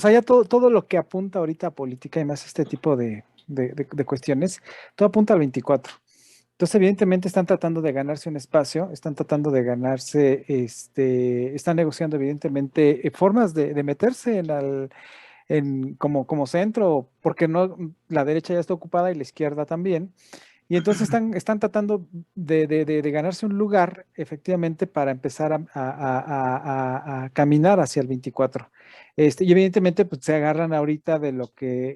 sea, ya todo lo que apunta ahorita a política y más este tipo de cuestiones, todo apunta al 24. Entonces, evidentemente están tratando de ganarse un espacio, están tratando de ganarse, están negociando evidentemente formas de meterse como centro, porque no, la derecha ya está ocupada y la izquierda también. Y entonces están tratando de ganarse un lugar, efectivamente, para empezar a caminar hacia el 24. Y evidentemente, pues se agarran ahorita de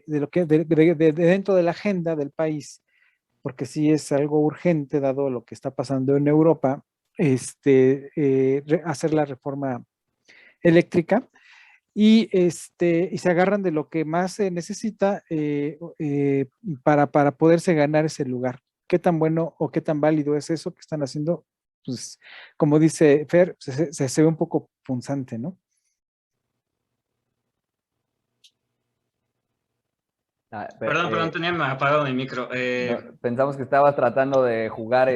dentro de la agenda del país, porque sí es algo urgente, dado lo que está pasando en Europa, hacer la reforma eléctrica. Y se agarran de lo que más se necesita para poderse ganar ese lugar. ¿Qué tan bueno o qué tan válido es eso que están haciendo? Pues, como dice Fer, se ve un poco punzante, ¿no? Perdón, tenía apagado mi micro. Pensamos que estabas tratando de jugar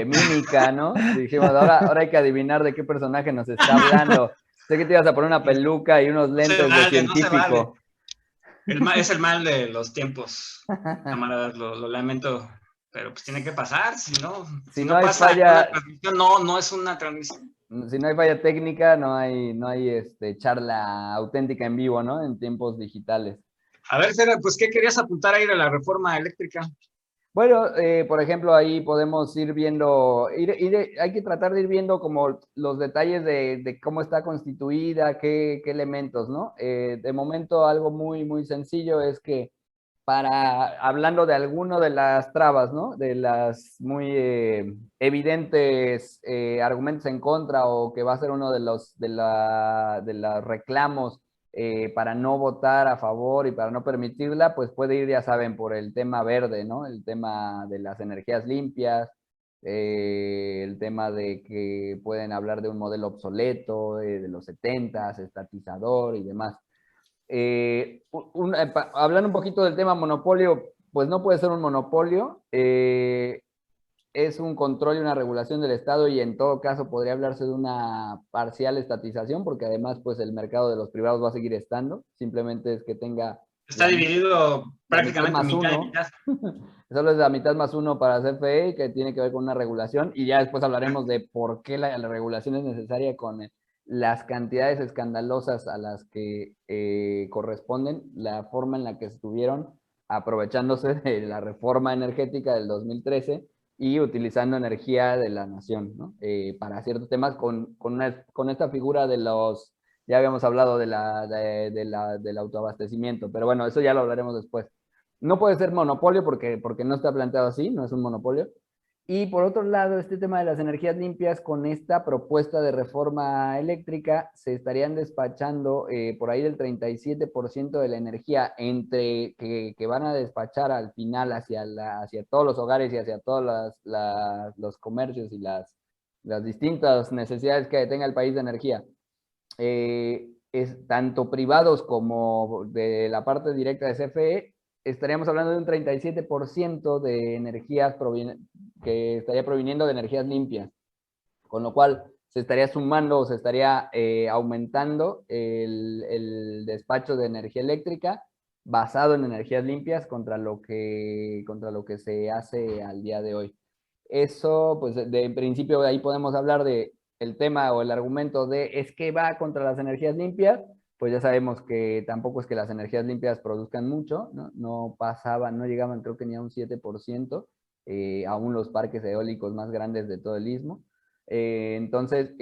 mímica, ¿no? Dijimos, ahora hay que adivinar de qué personaje nos está hablando. Sé que te ibas a poner una peluca y unos lentes de científico. Es el mal de los tiempos, camaradas, lo lamento, pero pues tiene que pasar, si no pasa falla, una transmisión, no es una transmisión. Si no hay falla técnica, no hay charla auténtica en vivo, ¿no? En tiempos digitales. A ver, Fer, pues, ¿qué querías apuntar ahí de la reforma eléctrica? Bueno, por ejemplo, ahí podemos ir viendo, hay que tratar de ir viendo como los detalles de cómo está constituida, qué elementos, ¿no? De momento, algo muy sencillo es que hablando de alguno de las trabas, ¿no? De las muy evidentes argumentos en contra, o que va a ser uno de los reclamos para no votar a favor y para no permitirla, pues puede ir, ya saben, por el tema verde, ¿no? El tema de las energías limpias, el tema de que pueden hablar de un modelo obsoleto, de los 70s, estatizador y demás. Hablando un poquito del tema monopolio, pues no puede ser un monopolio, es un control y una regulación del Estado, y en todo caso podría hablarse de una parcial estatización, porque además pues el mercado de los privados va a seguir estando, simplemente es que tenga... Está dividido prácticamente mitad y mitad. Solo es la mitad más uno para CFE, que tiene que ver con una regulación, y ya después hablaremos de por qué la regulación es necesaria con las cantidades escandalosas a las que corresponden, la forma en la que estuvieron aprovechándose de la reforma energética del 2013 y utilizando energía de la nación, ¿no? Para ciertos temas con esta figura de los, ya habíamos hablado del autoabastecimiento, pero bueno, eso ya lo hablaremos después. No puede ser monopolio porque no está planteado así, no es un monopolio. Y por otro lado, este tema de las energías limpias, con esta propuesta de reforma eléctrica, se estarían despachando por ahí del 37% de la energía que van a despachar al final hacia todos los hogares y hacia todos los comercios y las distintas necesidades que tenga el país de energía. Es tanto privados como de la parte directa de CFE, estaríamos hablando de un 37% de energías que estaría proviniendo de energías limpias, con lo cual se estaría sumando o se estaría aumentando el despacho de energía eléctrica basado en energías limpias contra lo que se hace al día de hoy. Eso, pues, en principio, ahí podemos hablar de el tema o el argumento de es que va contra las energías limpias. Pues ya sabemos que tampoco es que las energías limpias produzcan mucho, ¿no? No llegaban, creo que ni a un 7%, aún los parques eólicos más grandes de todo el istmo. Entonces,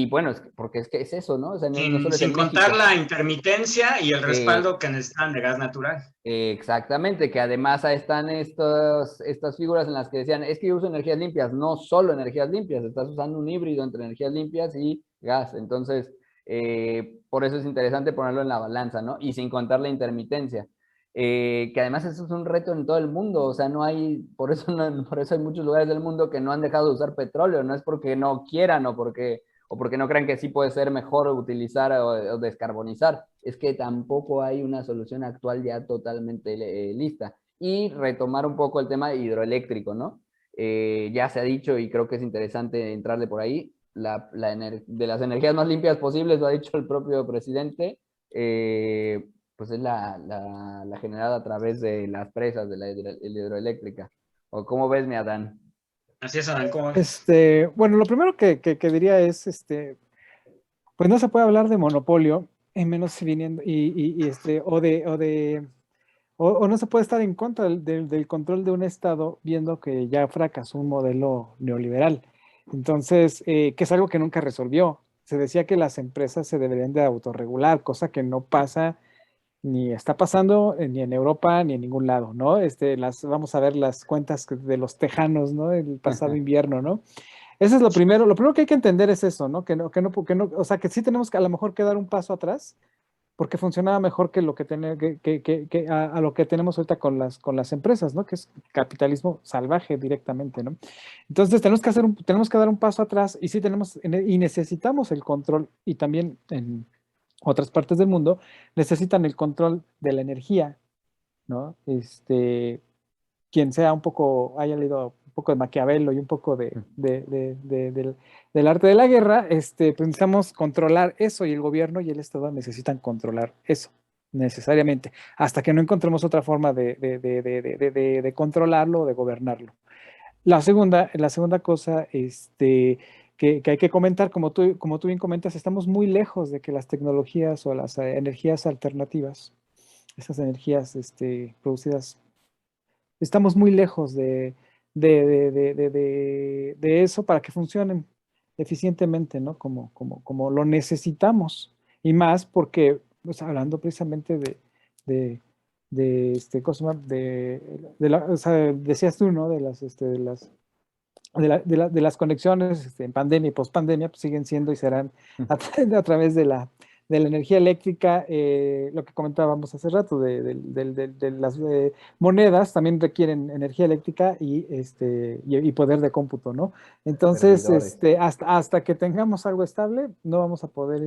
bueno, porque es que es eso, ¿no? O sea, no solo es sin en contar México. la intermitencia y el respaldo que necesitan de gas natural. Exactamente, que además están estas figuras en las que decían, es que yo uso energías limpias, no solo energías limpias, estás usando un híbrido entre energías limpias y gas. Entonces, por eso es interesante ponerlo en la balanza, ¿no? Y sin contar la intermitencia, que además eso es un reto en todo el mundo. O sea, por eso hay muchos lugares del mundo que no han dejado de usar petróleo, no es porque no quieran o porque no crean que sí puede ser mejor utilizar o descarbonizar, es que tampoco hay una solución actual ya totalmente lista. Y retomar un poco el tema hidroeléctrico, ¿no? Ya se ha dicho, y creo que es interesante entrarle por ahí, de las energías más limpias posibles, lo ha dicho el propio presidente, pues es la generada a través de las presas de la hidroeléctrica. ¿O cómo ves, mi Adán? Así es, Adán, ¿cómo? Bueno, lo primero que diría es, pues no se puede hablar de monopolio, en menos viniendo, o no se puede estar en contra del control de un Estado viendo que ya fracasó un modelo neoliberal. Entonces, que es algo que nunca resolvió. Se decía que las empresas se deberían de autorregular, cosa que no pasa, ni está pasando ni en Europa ni en ningún lado, ¿no? Vamos a ver las cuentas de los tejanos, ¿no? El pasado invierno, ¿no? Eso es lo primero. Lo primero que hay que entender es eso, ¿no? O sea, que sí tenemos que a lo mejor que dar un paso atrás, porque funcionaba mejor que lo que a lo que tenemos ahorita con las empresas, ¿no? Que es capitalismo salvaje directamente, ¿no? Entonces tenemos que dar un paso atrás, y sí necesitamos el control, y también en otras partes del mundo necesitan el control de la energía, ¿no? Quien sea haya leído un poco de Maquiavelo y un poco del arte de la guerra, pues necesitamos controlar eso, y el gobierno y el Estado necesitan controlar eso, necesariamente, hasta que no encontremos otra forma de controlarlo o de gobernarlo. La segunda cosa, que hay que comentar, como tú bien comentas, estamos muy lejos de que las tecnologías o las energías alternativas, esas energías producidas, estamos muy lejos de eso para que funcionen eficientemente, ¿no? Como lo necesitamos. Y más porque, pues, hablando precisamente ¿cómo se llama? O sea, decías tú, ¿no? De las conexiones en pandemia y pospandemia, pues siguen siendo y serán a través de la energía eléctrica, lo que comentábamos hace rato, de las monedas también requieren energía eléctrica y poder de cómputo, ¿no? Entonces, Servidores. hasta que tengamos algo estable, no vamos a poder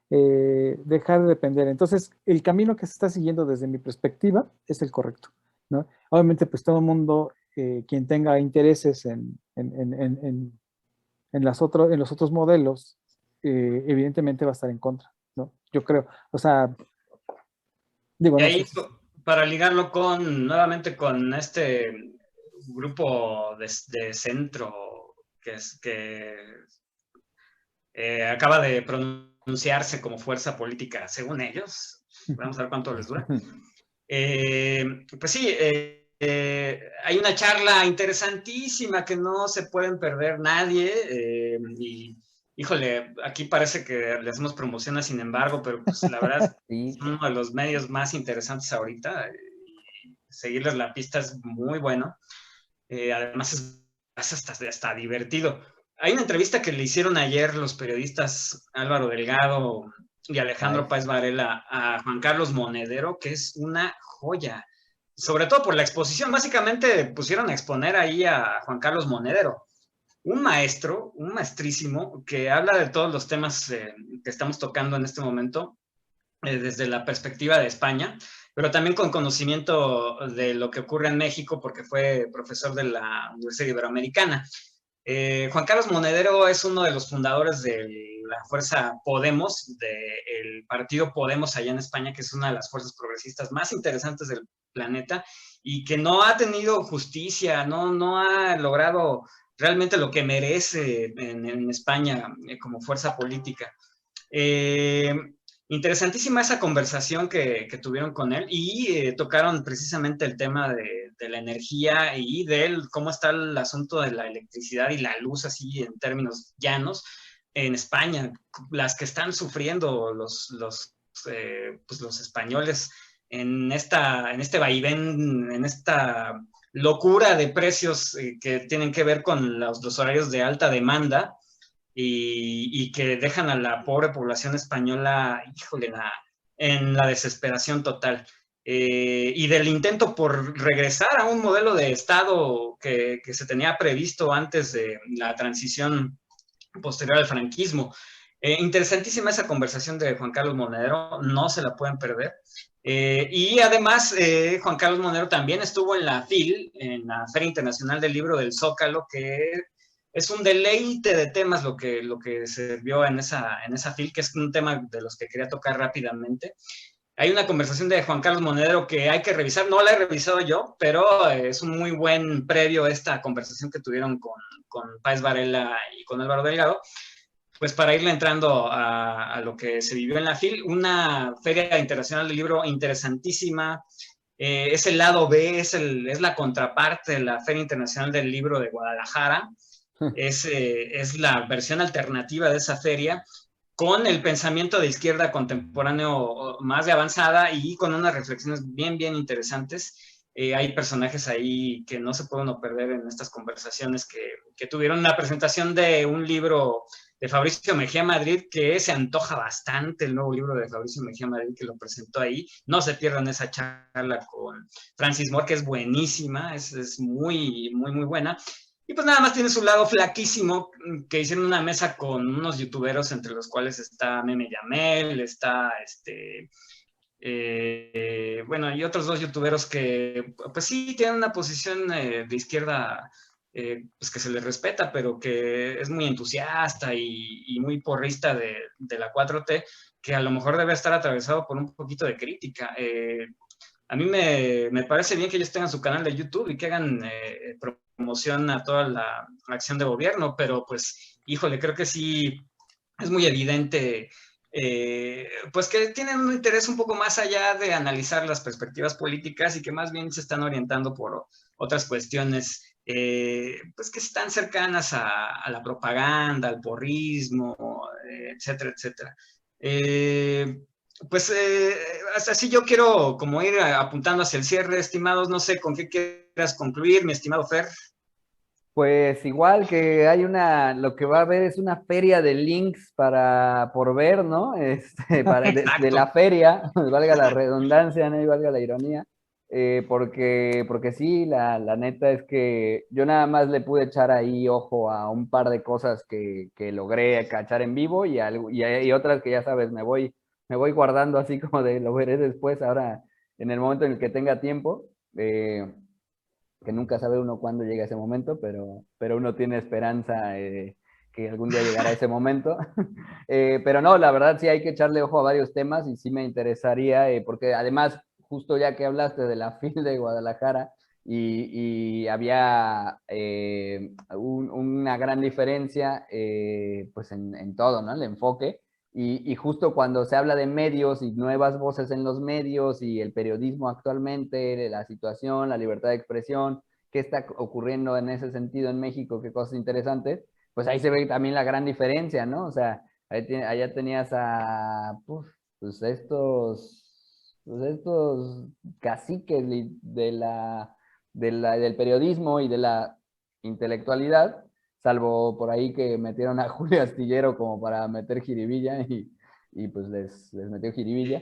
dejar de depender. Entonces, el camino que se está siguiendo desde mi perspectiva es el correcto, ¿no? Obviamente, pues todo el mundo, quien tenga intereses en los otros modelos, evidentemente va a estar en contra, ¿no? Yo creo. O sea, digo, Y no sé. ahí, para ligarlo nuevamente con este grupo de centro que acaba de pronunciarse como fuerza política, según ellos, vamos a ver cuánto les dura. Pues sí, hay una charla interesantísima que no se pueden perder nadie. Y híjole, aquí parece que le hacemos promoción, sin embargo, pero pues la verdad Sí. es uno de los medios más interesantes ahorita. Seguirles la pista es muy bueno. Además es hasta divertido. Hay una entrevista que le hicieron ayer los periodistas Álvaro Delgado y Alejandro Páez Varela a Juan Carlos Monedero, que es una joya. Sobre todo por la exposición. Básicamente pusieron a exponer ahí a Juan Carlos Monedero, un maestro, un maestrísimo, que habla de todos los temas que estamos tocando en este momento, desde la perspectiva de España, pero también con conocimiento de lo que ocurre en México, porque fue profesor de la Universidad Iberoamericana. Juan Carlos Monedero es uno de los fundadores de la fuerza Podemos, del partido Podemos allá en España, que es una de las fuerzas progresistas más interesantes del planeta y que no ha tenido justicia, no ha logrado realmente lo que merece en España como fuerza política. Interesantísima esa conversación que tuvieron con él y tocaron precisamente el tema de la energía y de cómo está el asunto de la electricidad y la luz, así en términos llanos, en España, las que están sufriendo pues los españoles en este vaivén, en esta locura de precios que tienen que ver con los horarios de alta demanda y que dejan a la pobre población española, híjole, en la desesperación total. Y del intento por regresar a un modelo de Estado que se tenía previsto antes de la transición posterior al franquismo. Interesantísima esa conversación de Juan Carlos Monedero, no se la pueden perder. Y además, Juan Carlos Monedero también estuvo en la FIL, en la Feria Internacional del Libro del Zócalo, que es un deleite de temas lo que se vio en esa FIL, que es un tema de los que quería tocar rápidamente. Hay una conversación de Juan Carlos Monedero que hay que revisar, no la he revisado yo, pero es un muy buen previo a esta conversación que tuvieron con Páez Varela y con Álvaro Delgado, pues para irle entrando a lo que se vivió en la FIL, una feria internacional del libro interesantísima. Es el lado B, es la contraparte de la Feria Internacional del Libro de Guadalajara. Es la versión alternativa de esa feria, con el pensamiento de izquierda contemporáneo más de avanzada y con unas reflexiones bien, bien interesantes. Hay personajes ahí que no se pueden perder en estas conversaciones que tuvieron la presentación de un libro de Fabricio Mejía Madrid, que se antoja bastante, el nuevo libro de Fabricio Mejía Madrid que lo presentó ahí. No se pierdan esa charla con Francis Moore, que es buenísima, es muy, muy, muy buena. Y pues nada más tiene su lado flaquísimo, que hicieron una mesa con unos youtuberos, entre los cuales está Meme Yamel, está bueno, y otros dos youtuberos que pues sí tienen una posición de izquierda, pues que se les respeta, pero que es muy entusiasta y muy porrista de la 4T, que a lo mejor debe estar atravesado por un poquito de crítica. A mí me parece bien que ellos tengan su canal de YouTube y que hagan promoción a toda la acción de gobierno, pero pues, híjole, creo que sí es muy evidente, pues que tienen un interés un poco más allá de analizar las perspectivas políticas y que más bien se están orientando por otras cuestiones, pues que están cercanas a la propaganda, al porrismo, etcétera, etcétera. Pues así yo quiero como ir apuntando hacia el cierre, estimados. No sé con qué quieras concluir, mi estimado Fer. Pues igual que hay lo que va a haber es una feria de links por ver, ¿no? De la feria, valga la redundancia, ¿no? Y valga la ironía, porque sí, la neta es que yo nada más le pude echar ahí ojo a un par de cosas que logré cachar en vivo y otras que ya sabes, me voy guardando así como de lo veré después, ahora en el momento en el que tenga tiempo. Que nunca sabe uno cuándo llega ese momento, pero uno tiene esperanza que algún día llegará ese momento. Pero no, la verdad sí hay que echarle ojo a varios temas y sí me interesaría, porque además, justo ya que hablaste de la FIL de Guadalajara y había una gran diferencia pues en todo, ¿no? El enfoque. Y justo cuando se habla de medios y nuevas voces en los medios y el periodismo actualmente, la situación, la libertad de expresión, qué está ocurriendo en ese sentido en México, qué cosas interesantes, pues ahí se ve también la gran diferencia, ¿no? O sea, allá tenías pues estos caciques del periodismo y de la intelectualidad, salvo por ahí que metieron a Julio Astillero como para meter jiribilla y pues les metió jiribilla.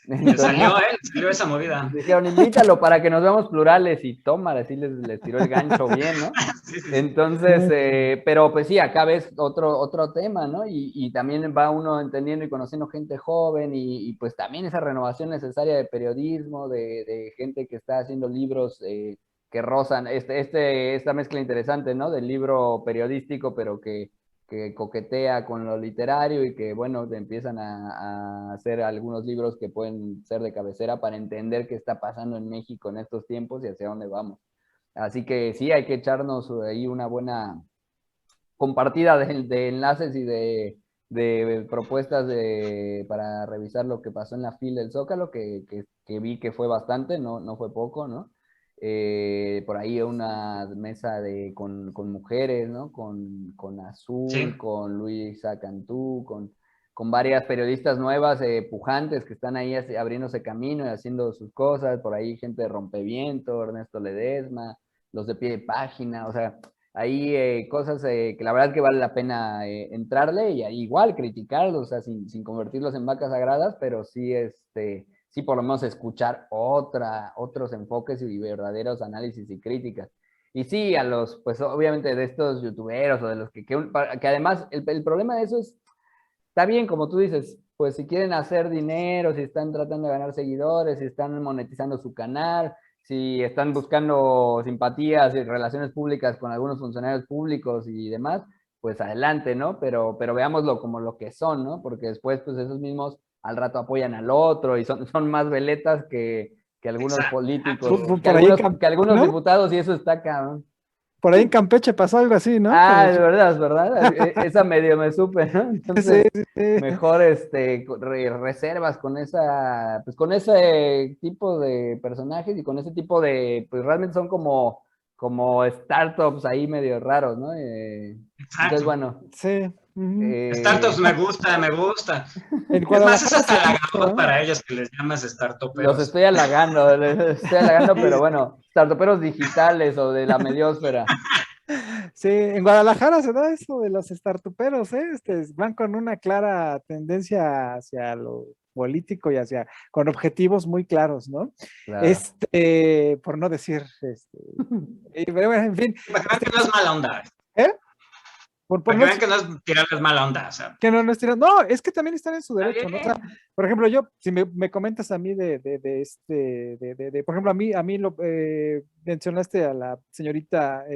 Le salió esa movida. Dijeron, invítalo para que nos veamos plurales y tómala, así les tiró el gancho bien, ¿no? Sí, sí, sí. Entonces, pero pues sí, acá ves otro tema, ¿no? Y también va uno entendiendo y conociendo gente joven y pues también esa renovación necesaria de periodismo, de gente que está haciendo libros que rozan, esta mezcla interesante, ¿no? Del libro periodístico, pero que coquetea con lo literario y que, bueno, te empiezan a hacer algunos libros que pueden ser de cabecera para entender qué está pasando en México en estos tiempos y hacia dónde vamos. Así que sí, hay que echarnos ahí una buena compartida de enlaces y de propuestas para revisar lo que pasó en la fila del Zócalo, que vi que fue bastante, no fue poco, ¿no? Por ahí una mesa con mujeres, ¿no? Con Azul, Sí. con Luisa Cantú, con varias periodistas nuevas, pujantes, que están ahí abriéndose camino y haciendo sus cosas. Por ahí gente de Rompeviento, Ernesto Ledesma, los de Pie de Página, o sea, ahí cosas que la verdad es que vale la pena entrarle y igual criticarlos, o sea, sin convertirlos en vacas sagradas, pero sí, sí por lo menos escuchar otros enfoques y verdaderos análisis y críticas. Y sí, pues obviamente de estos youtuberos o de los que además el problema de eso está bien, como tú dices, pues si quieren hacer dinero, si están tratando de ganar seguidores, si están monetizando su canal, si están buscando simpatías y relaciones públicas con algunos funcionarios públicos y demás, pues adelante, ¿no? Pero veámoslo como lo que son, ¿no? Porque después, pues esos mismos al rato apoyan al otro y son más veletas que algunos políticos, que algunos ¿no? diputados y eso está cabrón. Por ahí en Campeche pasó algo así, ¿no? Ah, es verdad. Esa medio me supe, ¿no? Entonces, sí. mejor reservas pues con ese tipo de personajes y con ese tipo pues realmente son como startups ahí medio raros, ¿no? Entonces, bueno. Sí. Startups me gusta. En Es más, es hasta Guadalajara halagador para ellos que les llamas startuperos. Los estoy halagando, pero bueno, startuperos digitales o de la mediosfera. Sí, en Guadalajara se da eso de los startuperos, ¿eh? Van con una clara tendencia hacia lo político y con objetivos muy claros, ¿no? Claro. Por no decir, pero bueno, en fin. Para que vean que no es mala onda. ¿Eh? Para que vean que no es tirarles mala onda. O sea. Que no es tirando. No, es que también están en su derecho, ¿no? O sea, por ejemplo, si me comentas a mí por ejemplo, a mí lo mencionaste a la señorita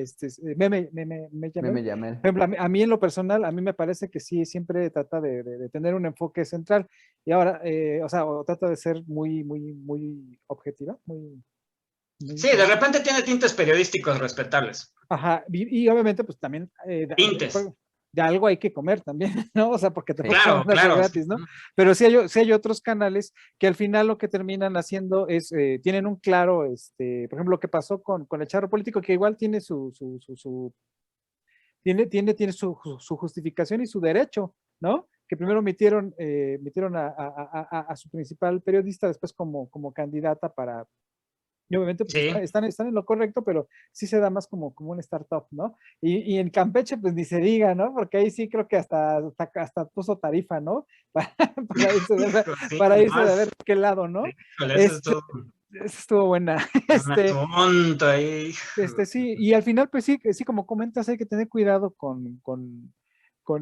Meme Yamel. Por ejemplo, a mí en lo personal, a mí me parece que sí, siempre trata de tener un enfoque central y ahora, o sea, o trata de ser muy, muy, muy objetiva, Sí, de repente tiene tintes periodísticos respetables. Ajá, y obviamente pues también tintes. De algo hay que comer también, ¿no? O sea, porque te claro, gratis, ¿no? Pero sí hay otros canales que al final lo que terminan haciendo es, tienen un claro, por ejemplo, lo que pasó con el charro político, que igual tiene tiene su justificación y su derecho, ¿no? que primero metieron a su principal periodista, después como candidata para, y obviamente pues, Sí. están en lo correcto, pero sí se da más como un startup, ¿no? Y en Campeche, pues ni se diga, ¿no? Porque ahí sí creo que hasta puso tarifa, ¿no? Sí, Para irse de ver más. qué lado, ¿no? Híjole, eso es Este, todo esa estuvo buena. un asunto ahí. Sí, y al final, pues sí, como comentas, hay que tener cuidado con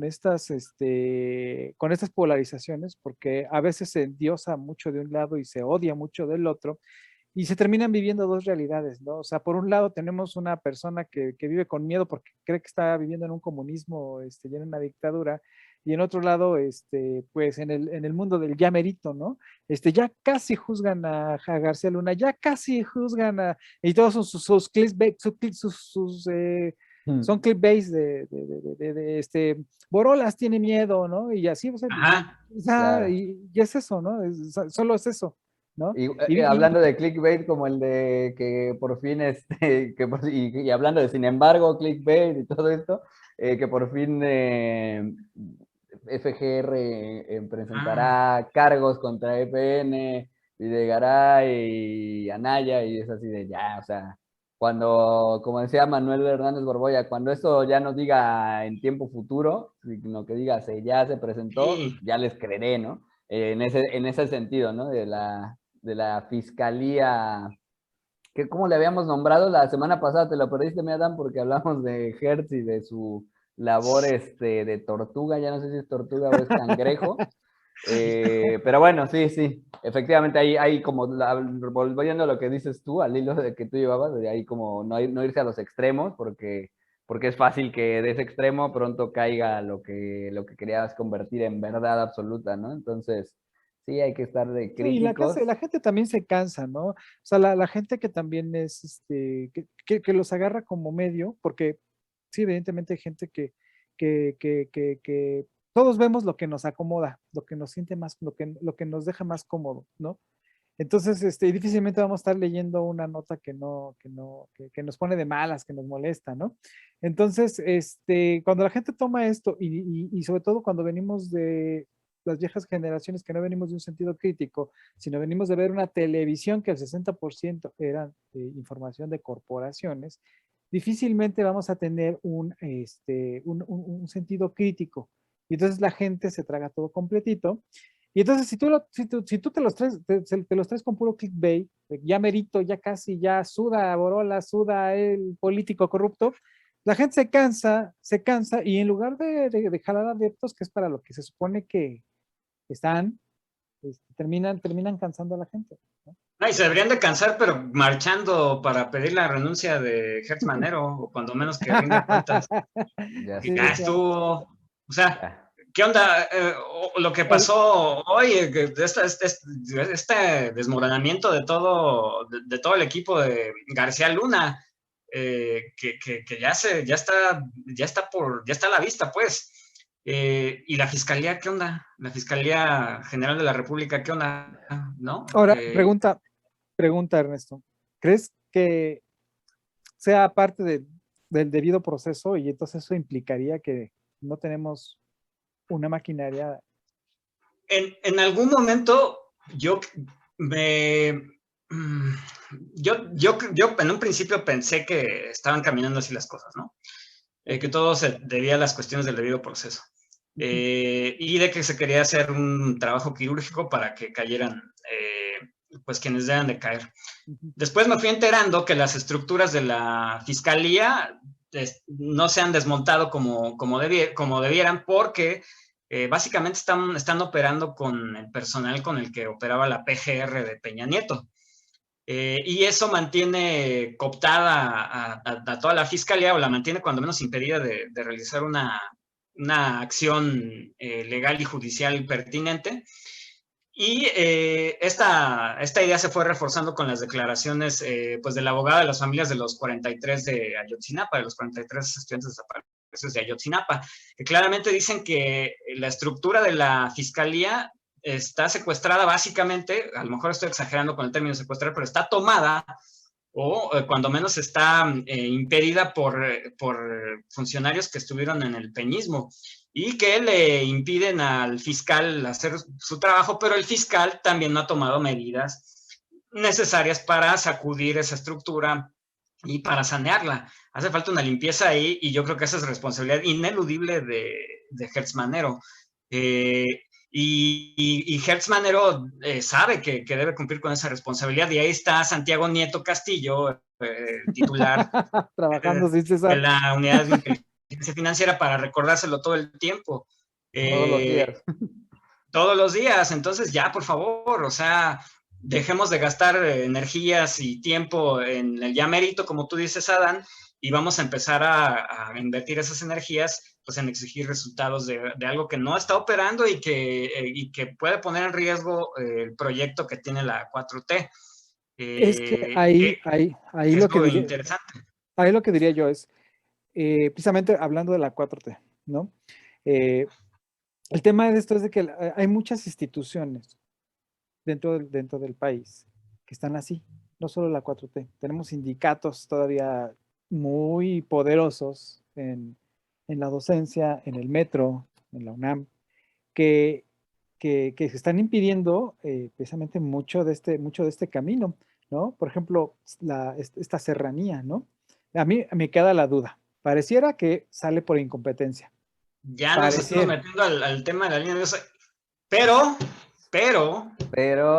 estas polarizaciones, porque a veces se endiosa mucho de un lado y se odia mucho del otro, y se terminan viviendo dos realidades, ¿no? O sea, por un lado tenemos una persona que vive con miedo porque cree que está viviendo en un comunismo, y en una dictadura, y en otro lado, pues en el mundo del ya merito, ¿no? Ya casi juzgan a García Luna, ya casi juzgan y todos sus clickbait, Mm. son clickbaits Borolas tiene miedo, ¿no? Y así, o Ajá. sea, Claro. y es eso, ¿no? Solo es eso, ¿no? Y hablando de clickbait, como el de que por fin, y hablando de sin embargo, clickbait y todo esto, que por fin FGR presentará cargos contra EPN, Videgaray y Anaya, y es así de ya, o sea, cuando, como decía Manuel Hernández Borboya, cuando esto ya no diga en tiempo futuro, sino que diga ya se presentó, Sí. ya les creeré, ¿no? En ese sentido, ¿no? De la fiscalía, que ¿cómo le habíamos nombrado la semana pasada? Te lo perdiste, mi Adam, porque hablamos de Hertz y de su labor de tortuga, ya no sé si es tortuga o es cangrejo. Pero bueno, sí, efectivamente hay como, volviendo a lo que dices tú, al hilo de que tú llevabas, de ahí como no irse a los extremos, porque es fácil que de ese extremo pronto caiga lo que querías convertir en verdad absoluta, ¿no? Entonces, sí hay que estar de Sí, y críticos. la gente también se cansa, ¿no? O sea, la gente que también es, que los agarra como medio, porque sí, evidentemente hay gente que todos vemos lo que nos acomoda, lo que nos siente más, lo que nos deja más cómodo, ¿no? Entonces, difícilmente vamos a estar leyendo una nota que nos pone de malas, que nos molesta, ¿no? Entonces, cuando la gente toma esto y sobre todo cuando venimos de las viejas generaciones que no venimos de un sentido crítico, sino venimos de ver una televisión que el 60% era información de corporaciones, difícilmente vamos a tener un sentido crítico. Y entonces la gente se traga todo completito. Y entonces, si tú te los traes con puro clickbait, ya merito, ya casi, ya suda Borola, suda el político corrupto, la gente se cansa, y en lugar de jalar adeptos, que es para lo que se supone que están, terminan cansando a la gente, ¿no? No, y se deberían de cansar, pero marchando para pedir la renuncia de Hertz Manero, o cuando menos que rinda cuentas, Ya porque Sí, ya sé. claro. estuvo, o sea, Ya. ¿qué onda? Lo que El, pasó hoy, este desmoronamiento de todo el equipo de García Luna, que ya está a la vista, pues. ¿Y la fiscalía qué onda? La Fiscalía General de la República, ¿qué onda? ¿No? Ahora, pregunta, Ernesto. ¿Crees que sea parte del debido proceso y entonces eso implicaría que no tenemos una maquinaria? En algún momento yo me... mm, yo en un principio pensé que estaban caminando así las cosas, ¿no? Que todo se debía a las cuestiones del debido proceso. Y de que se quería hacer un trabajo quirúrgico para que cayeran pues quienes deben de caer. Después me fui enterando que las estructuras de la fiscalía no se han desmontado como debieran, porque básicamente están operando con el personal con el que operaba la PGR de Peña Nieto. Y eso mantiene cooptada a toda la fiscalía, o la mantiene cuando menos impedida de realizar una acción legal y judicial pertinente. Y esta idea se fue reforzando con las declaraciones pues de la abogada de las familias de los 43 de Ayotzinapa, de los 43 estudiantes desaparecidos de Ayotzinapa, que claramente dicen que la estructura de la fiscalía está secuestrada básicamente, a lo mejor estoy exagerando con el término secuestrar, pero está tomada o cuando menos está impedida por funcionarios que estuvieron en el peñismo. y que le impiden al fiscal hacer su trabajo, pero el fiscal también no ha tomado medidas necesarias para sacudir esa estructura y para sanearla. Hace falta una limpieza ahí y yo creo que esa es responsabilidad ineludible de Hertz Manero. Y Hertz Manero sabe que debe cumplir con esa responsabilidad, y ahí está Santiago Nieto Castillo, titular trabajando sin de cesar la unidad de inteligencia financiera, para recordárselo todo el tiempo. Todos los días. Todos los días. Entonces ya, por favor, o sea, dejemos de gastar energías y tiempo en el ya mérito, como tú dices, Adán, y vamos a empezar a invertir esas energías pues en exigir resultados de algo que no está operando y que puede poner en riesgo el proyecto que tiene la 4T. es que ahí es lo que muy diría, interesante. ahí lo que diría yo es, precisamente hablando de la 4T, ¿no? El tema de esto es de que hay muchas instituciones dentro del país que están así, no solo la 4T. Tenemos sindicatos todavía muy poderosos en la docencia, en el metro, en la UNAM, que están impidiendo precisamente mucho de este camino, ¿no? Por ejemplo, esta serranía, ¿no? A mí me queda la duda. Pareciera que sale por incompetencia. Ya nos estamos metiendo al tema de la línea de eso, pero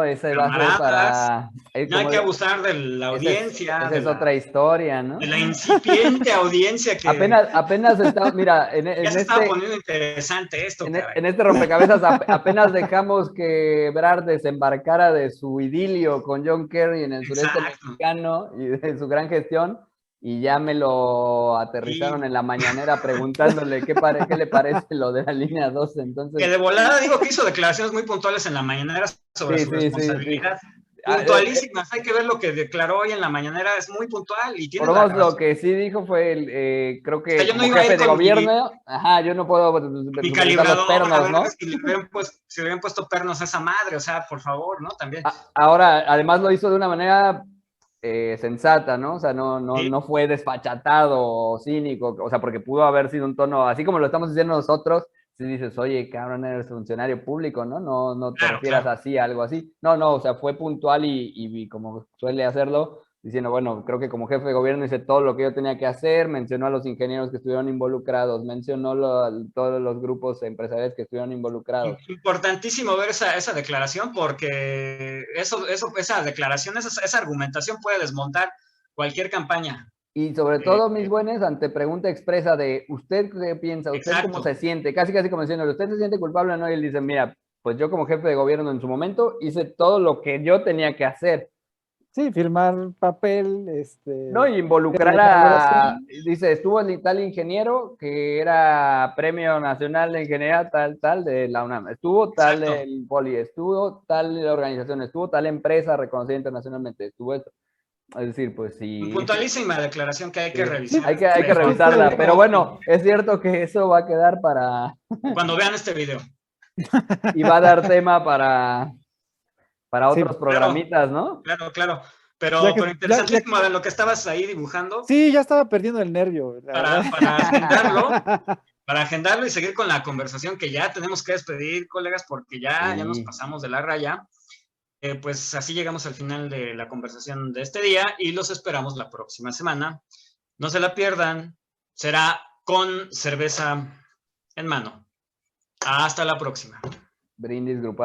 ese va a ser camaradas, para... no hay que abusar de la audiencia. Esa es otra historia, ¿no? De la incipiente audiencia que... Apenas está, mira, ya se estaba poniendo interesante esto, caray. En este rompecabezas apenas dejamos que Ebrard desembarcara de su idilio con John Kerry en el sureste mexicano y de su gran gestión, y ya me lo aterrizaron en la mañanera preguntándole qué le parece lo de la línea 12. Entonces, que de volada digo que hizo declaraciones muy puntuales en la mañanera sobre su responsabilidad. Sí. Puntualísimas, hay que ver lo que declaró hoy en la mañanera, es muy puntual y tiene la lo que sí dijo fue, creo que o sea, yo como no iba jefe de gobierno, yo no puedo mi calibrador, los pernos, ¿no? Si le hubieran puesto pernos a esa madre, o sea, por favor, ¿no? También. Ahora, además lo hizo de una manera sensata, ¿no? O sea, no fue desfachatado o cínico, o sea, porque pudo haber sido un tono, así como lo estamos diciendo nosotros, si dices, oye, cabrón, eres funcionario público, ¿no? No te refieras así, algo así. No, o sea, fue puntual y como suele hacerlo, diciendo, bueno, creo que como jefe de gobierno hice todo lo que yo tenía que hacer, mencionó a los ingenieros que estuvieron involucrados, mencionó todos los grupos empresariales que estuvieron involucrados. Importantísimo ver esa declaración, porque esa declaración, esa argumentación puede desmontar cualquier campaña. Y sobre todo, mis buenos, ante pregunta expresa de, ¿usted qué piensa? ¿Usted cómo se siente? Casi como diciendo, ¿usted se siente culpable o no? Y él dice, mira, pues yo como jefe de gobierno en su momento hice todo lo que yo tenía que hacer. Sí, firmar papel, no, y involucrar dice, estuvo el tal ingeniero que era Premio Nacional de Ingeniería tal de la UNAM, estuvo tal el Poli, estuvo tal organización, estuvo tal empresa reconocida internacionalmente, estuvo esto. Es decir, pues sí. Puntualísima declaración que hay que revisar. Hay que revisarla, pero bueno, es cierto que eso va a quedar para... Cuando vean este video. Y va a dar tema para otros programitas, ¿no? Claro. Pero interesantísimo de lo que estabas ahí dibujando. Sí, ya estaba perdiendo el nervio. Para agendarlo y seguir con la conversación, que ya tenemos que despedir, colegas, porque ya nos pasamos de la raya. Pues así llegamos al final de la conversación de este día y los esperamos la próxima semana. No se la pierdan, será con cerveza en mano. Hasta la próxima. Brindis grupal.